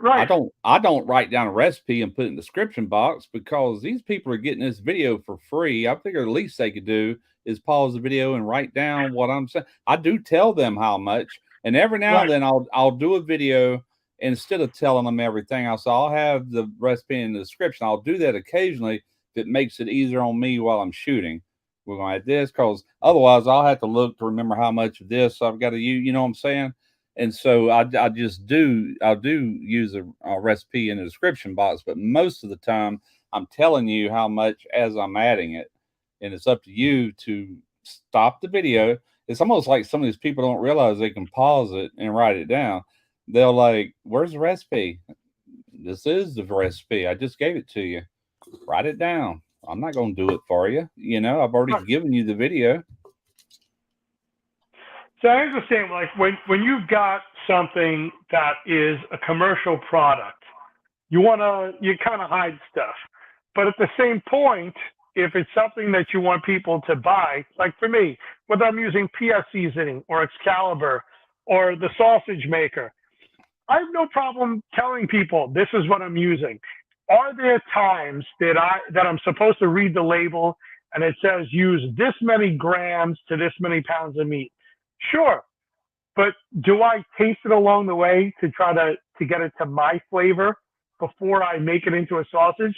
I Right. don't I don't write down a recipe and put it in the description box because these people are getting this video for free. I figure the least they could do is pause the video and write down what I'm saying. I do tell them how much, and every now and Right. then I'll do a video instead of telling them everything. I'll have the recipe in the description. I'll do that occasionally if it makes it easier on me while I'm shooting. We're gonna add this because otherwise I'll have to look to remember how much of this I've got to use. You know what I'm saying? And so I do use a recipe in the description box, but most of the time I'm telling you how much as I'm adding it, and it's up to you to stop the video. It's almost like some of these people don't realize they can pause it and write it down. They'll like, "Where's the recipe? This is the recipe. I just gave it to you. Write it down. I'm not going to do it for you. I've already Right. given you the video." So I understand, like when you've got something that is a commercial product, you kind of hide stuff. But at the same point, if it's something that you want people to buy, like for me, whether I'm using PS seasoning or Excalibur or the sausage maker, I have no problem telling people this is what I'm using. Are there times that I'm supposed to read the label and it says use this many grams to this many pounds of meat? Sure, but do I taste it along the way to try to get it to my flavor before I make it into a sausage?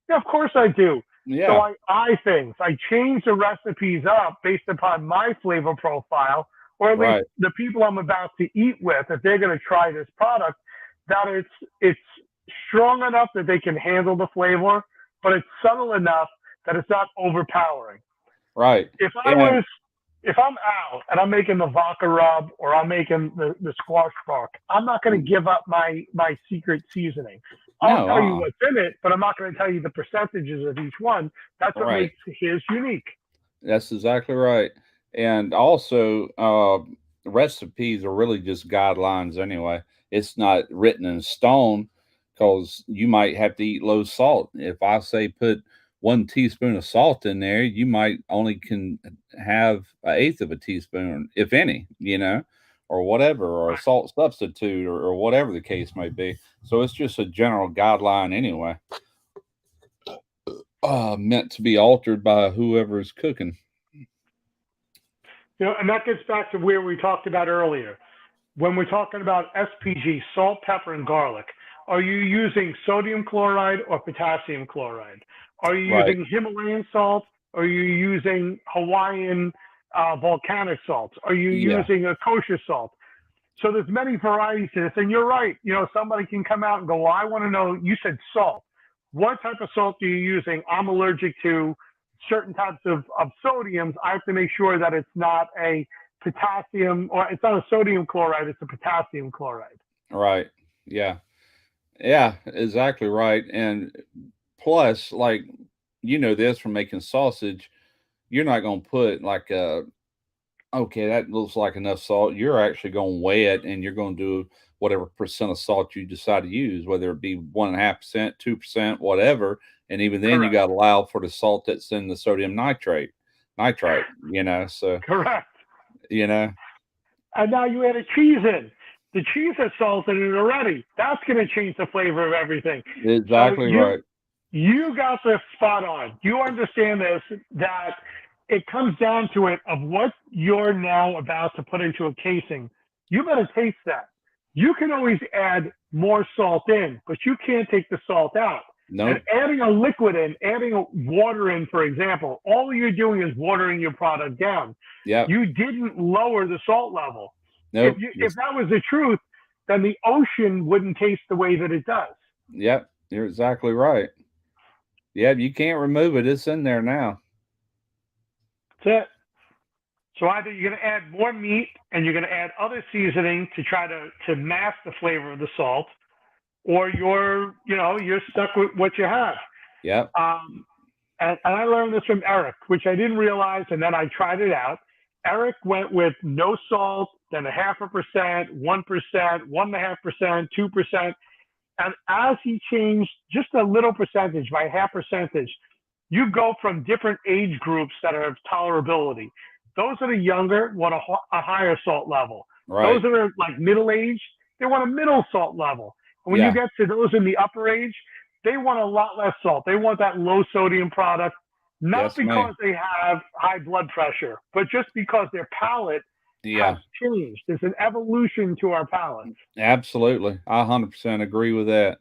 Yeah, of course I do. So Yeah, I things. I change the recipes up based upon my flavor profile or at Right. least the people I'm about to eat with, if they're going to try this product, that it's strong enough that they can handle the flavor, but it's subtle enough that it's not overpowering. Right. If I And was if I'm out and I'm making the vodka rub or I'm making the squash bark, I'm not going to give up my secret seasoning. I'll no, tell you what's in it, but I'm not going to tell you the percentages of each one. That's what right. makes his unique. That's exactly right. And also, recipes are really just guidelines anyway. It's not written in stone because you might have to eat low salt. If I say put 1 teaspoon of salt in there, you might only can have an eighth of a teaspoon, if any, or whatever, or a Right. salt substitute, or whatever the case may be. So it's just a general guideline anyway, meant to be altered by whoever is cooking. And that gets back to where we talked about earlier. When we're talking about SPG, salt, pepper, and garlic, are you using sodium chloride or potassium chloride? Are you Right. using Himalayan salt? Or are you using Hawaiian volcanic salts? Are you Yeah. using a kosher salt? So there's many varieties to this, and you're right. Somebody can come out and go, well, I want to know, you said salt. What type of salt are you using? I'm allergic to certain types of sodiums. I have to make sure that it's not a potassium, or it's not a sodium chloride, it's a potassium chloride. Right. Yeah. Yeah, exactly right. And plus, like, this from making sausage, you're not going to put like okay, that looks like enough salt. You're actually going to weigh it and you're going to do whatever percent of salt you decide to use, whether it be 1.5%, 2%, whatever. And even then, you Correct. got to allow for the salt that's in the sodium nitrite, so, Correct. you know, And now you add a cheese in. The cheese has salt in it already. That's going to change the flavor of everything. So exactly right. you got this spot on. You understand this, that it comes down to it of what you're now about to put into a casing. You better taste that. You can always add more salt in, but you can't take the salt out. Nope. And adding a liquid in, adding water in, for example, all you're doing is watering your product down. Yeah. You didn't lower the salt level. Nope. If that was the truth, then the ocean wouldn't taste the way that it does. Yep. You're exactly right. Yeah, you can't remove it. It's in there now. That's it. So either you're going to add more meat and you're going to add other seasoning to try to mask the flavor of the salt, or you're stuck with what you have. Yep. And I learned this from Eric, which I didn't realize, and then I tried it out. Eric went with no salt, then 0.5%, 1%, 1.5%, 2%. And as he changed just a little percentage by half percentage, you go from different age groups that are of tolerability. Those that are younger want a higher salt level. Right. Those that are like middle age, they want a middle salt level. And when you get to those in the upper age, they want a lot less salt. They want that low sodium product, not because they have high blood pressure, but just because their palate has changed. There's an evolution to our palates. Absolutely. I 100% agree with that.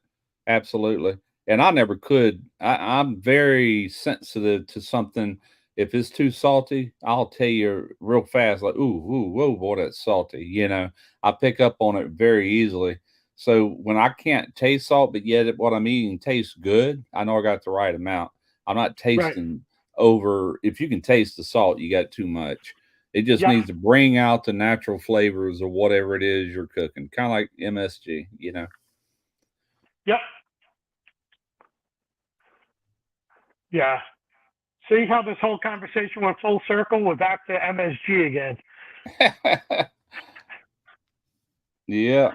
Absolutely. And I never could. I'm very sensitive to something. If it's too salty, I'll tell you real fast, like, ooh, whoa, boy, that's salty. I pick up on it very easily. So when I can't taste salt, but yet what I'm eating tastes good, I know I got the right amount. I'm not tasting over. If you can taste the salt, you got too much. It just needs to bring out the natural flavors of whatever it is you're cooking, kind of like MSG, Yep. Yeah. See how this whole conversation went full circle? We're back to MSG again. Yeah.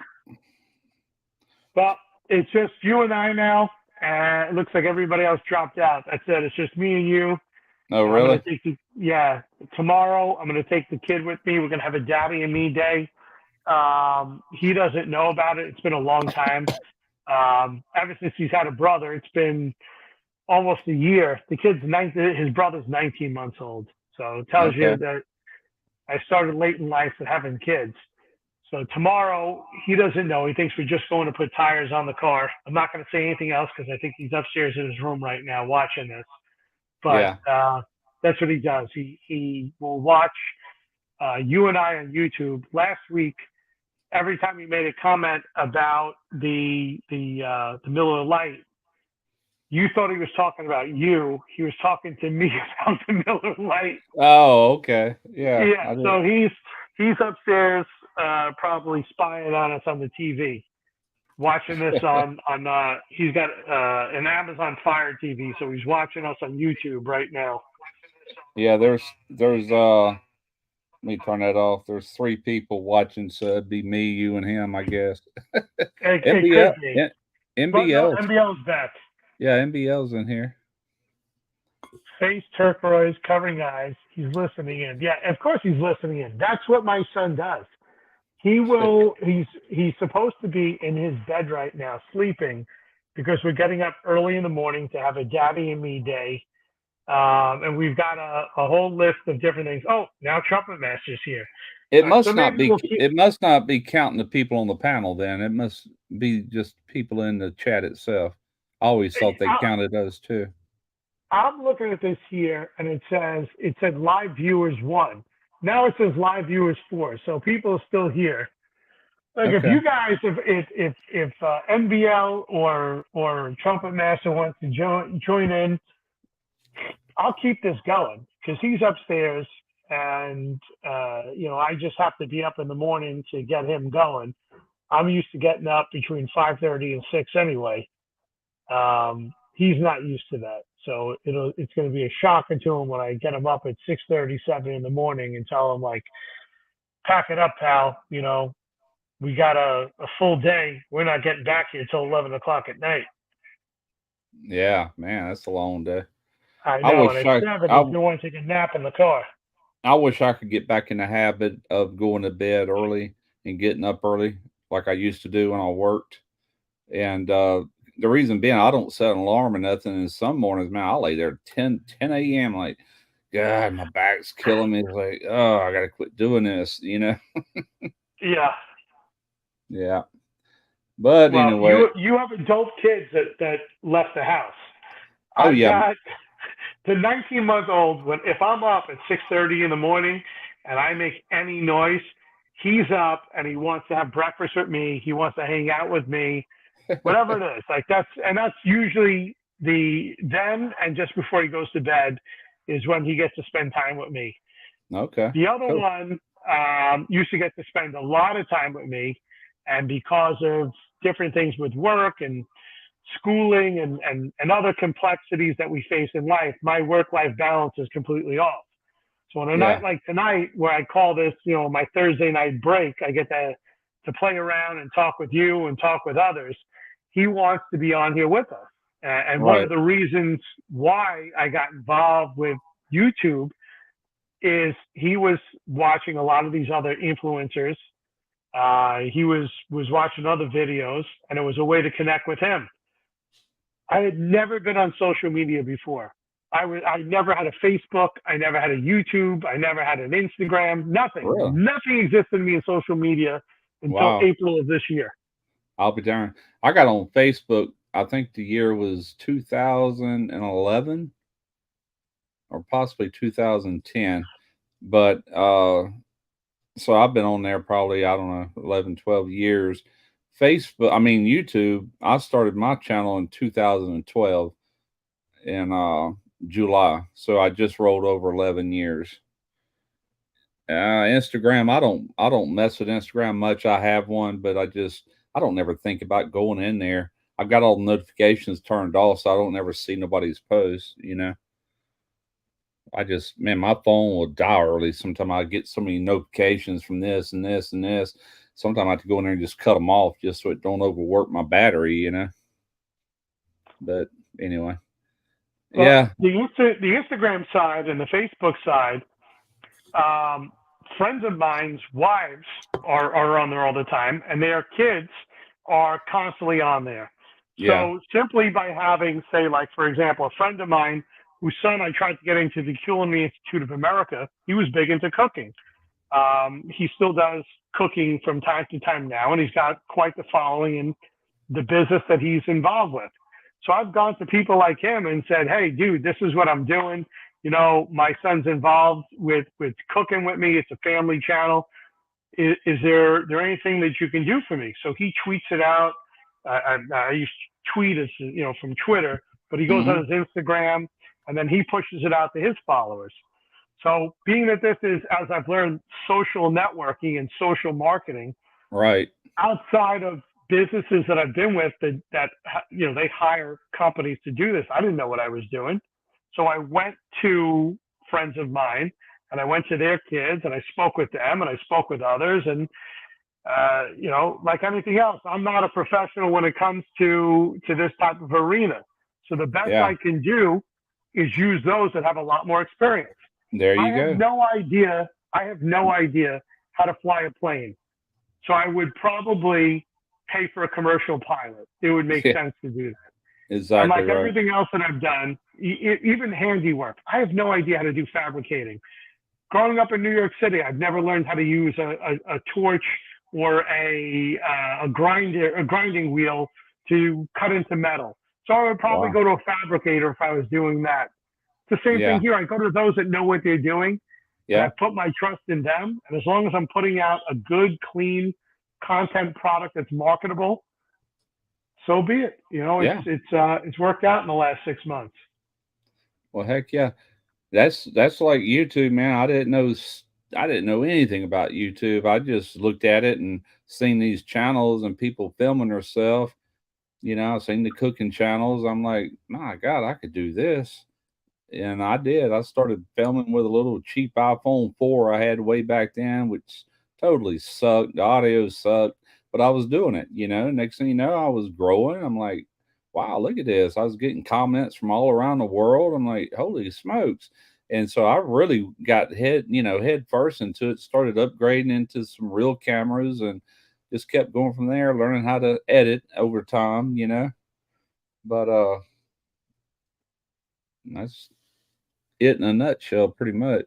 Well, it's just you and I now, and it looks like everybody else dropped out. That's it. It's just me and you. Oh, really? Tomorrow, I'm going to take the kid with me. We're going to have a daddy and me day. He doesn't know about it. It's been a long time. Ever since he's had a brother, it's been almost a year. His brother's 19 months old. So it tells you that I started late in life with having kids. So tomorrow, he doesn't know. He thinks we're just going to put tires on the car. I'm not going to say anything else because I think he's upstairs in his room right now watching this. But that's what he does. He will watch you and I on YouTube last week. Every time he made a comment about the Miller Lite, you thought he was talking about you. He was talking to me about the Miller Lite. Oh, okay. Yeah. Yeah. So he's upstairs, probably spying on us on the TV, watching this on he's got an Amazon Fire TV, so he's watching us on YouTube right now. Yeah, there's let me turn that off. There's 3 people watching, so it'd be me, you, and him, I guess. It MBL, could be. But MBL, no, MBL's back. yeah, MBL's in here. Face turquoise, covering eyes. He's listening in. Yeah, of course he's listening in. That's what my son does. He will. He's supposed to be in his bed right now, sleeping, because we're getting up early in the morning to have a Daddy and Me day, and we've got a whole list of different things. Oh, now Trumpet Master's here. It must so not maybe be. we'll keep- It must not be counting the people on the panel. Then it must be just people in the chat itself. I always thought they counted those too. I'm looking at this here, and it said live viewers 1. Now it says live viewers 4. So people are still here. Like if Okay. you guys, if NBL or Trumpet Master wants to join in, I'll keep this going because he's upstairs, and I just have to be up in the morning to get him going. I'm used to getting up between 5:30 and 6 anyway. He's not used to that, so it's going to be a shocker to him when I get him up at 6:30, 7 in the morning and tell him, like, pack it up, pal. We got a full day. We're not getting back here till 11 o'clock at night. Yeah, man, that's a long day. I know, wish and it's 7 if you want to take a nap in the car. I wish I could get back in the habit of going to bed early and getting up early like I used to do when I worked. And the reason being, I don't set an alarm or nothing. And some mornings, man, I'll lay there 10 a.m. like, God, my back's killing me. It's like, oh, I got to quit doing this, Yeah. Yeah. But Well, anyway. you have adult kids that left the house. Oh, I've yeah. got the 19-month-old, if I'm up at 6:30 in the morning and I make any noise, he's up and he wants to have breakfast with me. He wants to hang out with me, whatever it is. Like that's usually then and just before he goes to bed is when he gets to spend time with me. Okay. The other one used to get to spend a lot of time with me, and because of different things with work and schooling and other complexities that we face in life, my work-life balance is completely off. So on a night like tonight, where I call this, my Thursday night break, I get to play around and talk with you and talk with others. He wants to be on here with us. And one of the reasons why I got involved with YouTube is he was watching a lot of these other influencers. He was watching other videos, and it was a way to connect with him. I had never been on social media before. I never had a Facebook. I never had a YouTube. I never had an Instagram. Nothing. Really? Nothing existed to me in social media until April of this year. I'll be darned. I got on Facebook, I think the year was 2011 or possibly 2010. But so I've been on there probably, I don't know, 11, 12 years. YouTube, I started my channel in 2012 in July. So I just rolled over 11 years. Instagram, I don't mess with Instagram much. I have one, but I don't never think about going in there. I've got all the notifications turned off, so I don't never see nobody's posts, my phone will die early. Sometimes I get so many notifications from this and this and this. Sometimes I have to go in there and just cut them off just so it don't overwork my battery, But anyway, The Instagram side and the Facebook side, friends of mine's wives are on there all the time, and their kids are constantly on there. Yeah. So simply by having, say, like, for example, a friend of mine whose son I tried to get into the Culinary Institute of America, he was big into cooking. He still does cooking from time to time now, and he's got quite the following in the business that he's involved with. So I've gone to people like him and said, hey, dude, this is what I'm doing. my son's involved with cooking with me. It's a family channel. Is there anything that you can do for me? So he tweets it out. I used to tweet as from Twitter, but he goes on his Instagram and then he pushes it out to his followers. So being that this is, as I've learned, social networking and social marketing, right, outside of businesses that I've been with that they hire companies to do this, I didn't know what I was doing. So I went to friends of mine and I went to their kids and I spoke with them and I spoke with others. And, like anything else, I'm not a professional when it comes to this type of arena. So the best I can do is use those that have a lot more experience. There you go. I have no idea how to fly a plane. So I would probably pay for a commercial pilot. It would make sense to do that. Exactly. And like right. everything else that I've done, even handiwork, I have no idea how to do fabricating. Growing up in New York City, I've never learned how to use a torch or a grinding wheel to cut into metal. So I would probably go to a fabricator if I was doing that. It's the same thing here. I go to those that know what they're doing. Yeah. I put my trust in them. And as long as I'm putting out a good, clean content product that's marketable, so be it. It's worked out in the last 6 months. Well, heck yeah. That's like YouTube, man. I didn't know anything about YouTube. I just looked at it and seen these channels and people filming themselves. I've seen the cooking channels. I'm like, my God, I could do this. And I did. I started filming with a little cheap iPhone 4 I had way back then, which totally sucked. The audio sucked, but I was doing it, Next thing you know, I was growing. I'm like, wow, look at this. I was getting comments from all around the world. I'm like, holy smokes. And so I really got head first into it, started upgrading into some real cameras and just kept going from there, learning how to edit over time, But that's it in a nutshell, pretty much.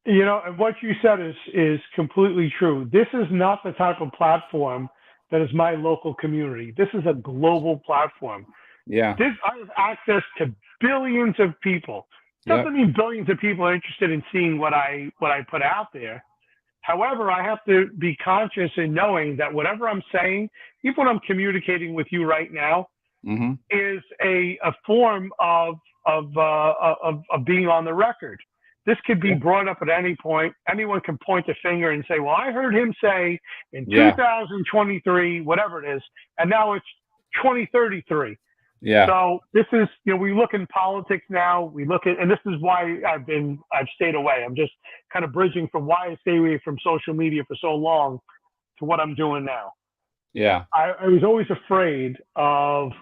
And what you said is completely true. This is not the type of platform that is my local community. This is a global platform. Yeah. I have access to billions of people. Doesn't mean billions of people are interested in seeing what I put out there. However, I have to be conscious in knowing that whatever I'm saying, even when I'm communicating with you right now, is a form of being on the record. This could be brought up at any point. Anyone can point a finger and say, well, I heard him say in 2023, whatever it is, and now it's 2033. Yeah. So this is, we look in politics now. We look at, and this is why I've stayed away. I'm just kind of bridging from why I stay away from social media for so long to what I'm doing now. Yeah. I was always afraid of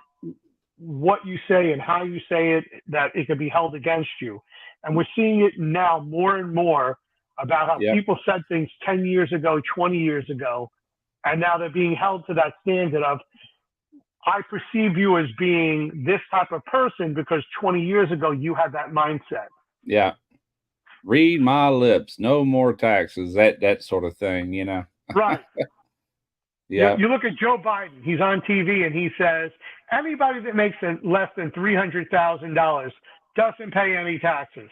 what you say and how you say it, that it could be held against you. And we're seeing it now more and more about how people said things 10 years ago, 20 years ago, and now they're being held to that standard of, I perceive you as being this type of person because 20 years ago you had that mindset. Yeah. Read my lips, no more taxes, that sort of thing, Right. Yeah. You look at Joe Biden, he's on TV and he says, anybody that makes less than $300,000 doesn't pay any taxes.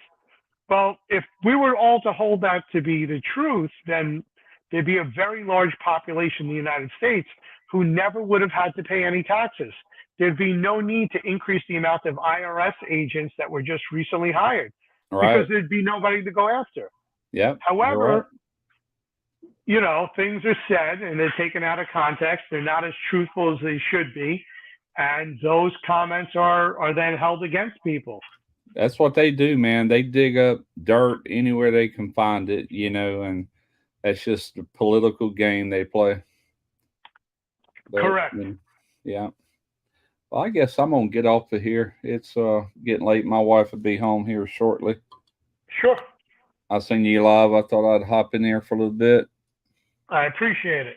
Well, if we were all to hold that to be the truth, then there'd be a very large population in the United States who never would have had to pay any taxes. There'd be no need to increase the amount of IRS agents that were just recently hired because there'd be nobody to go after. Yeah. However, things are said and they're taken out of context. They're not as truthful as they should be. And those comments are then held against people. That's what they do, man. They dig up dirt anywhere they can find it, and that's just a political game they play. But, correct. Yeah. Well, I guess I'm going to get off of here. It's getting late. My wife will be home here shortly. Sure. I seen you live. I thought I'd hop in there for a little bit. I appreciate it.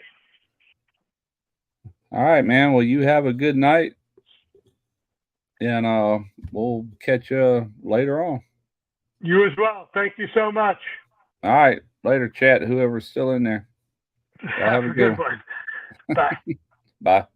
All right, man. Well, you have a good night. And we'll catch you later on. You as well. Thank you so much. All right. Later, chat. Whoever's still in there. Y'all have a good one. Bye. Bye.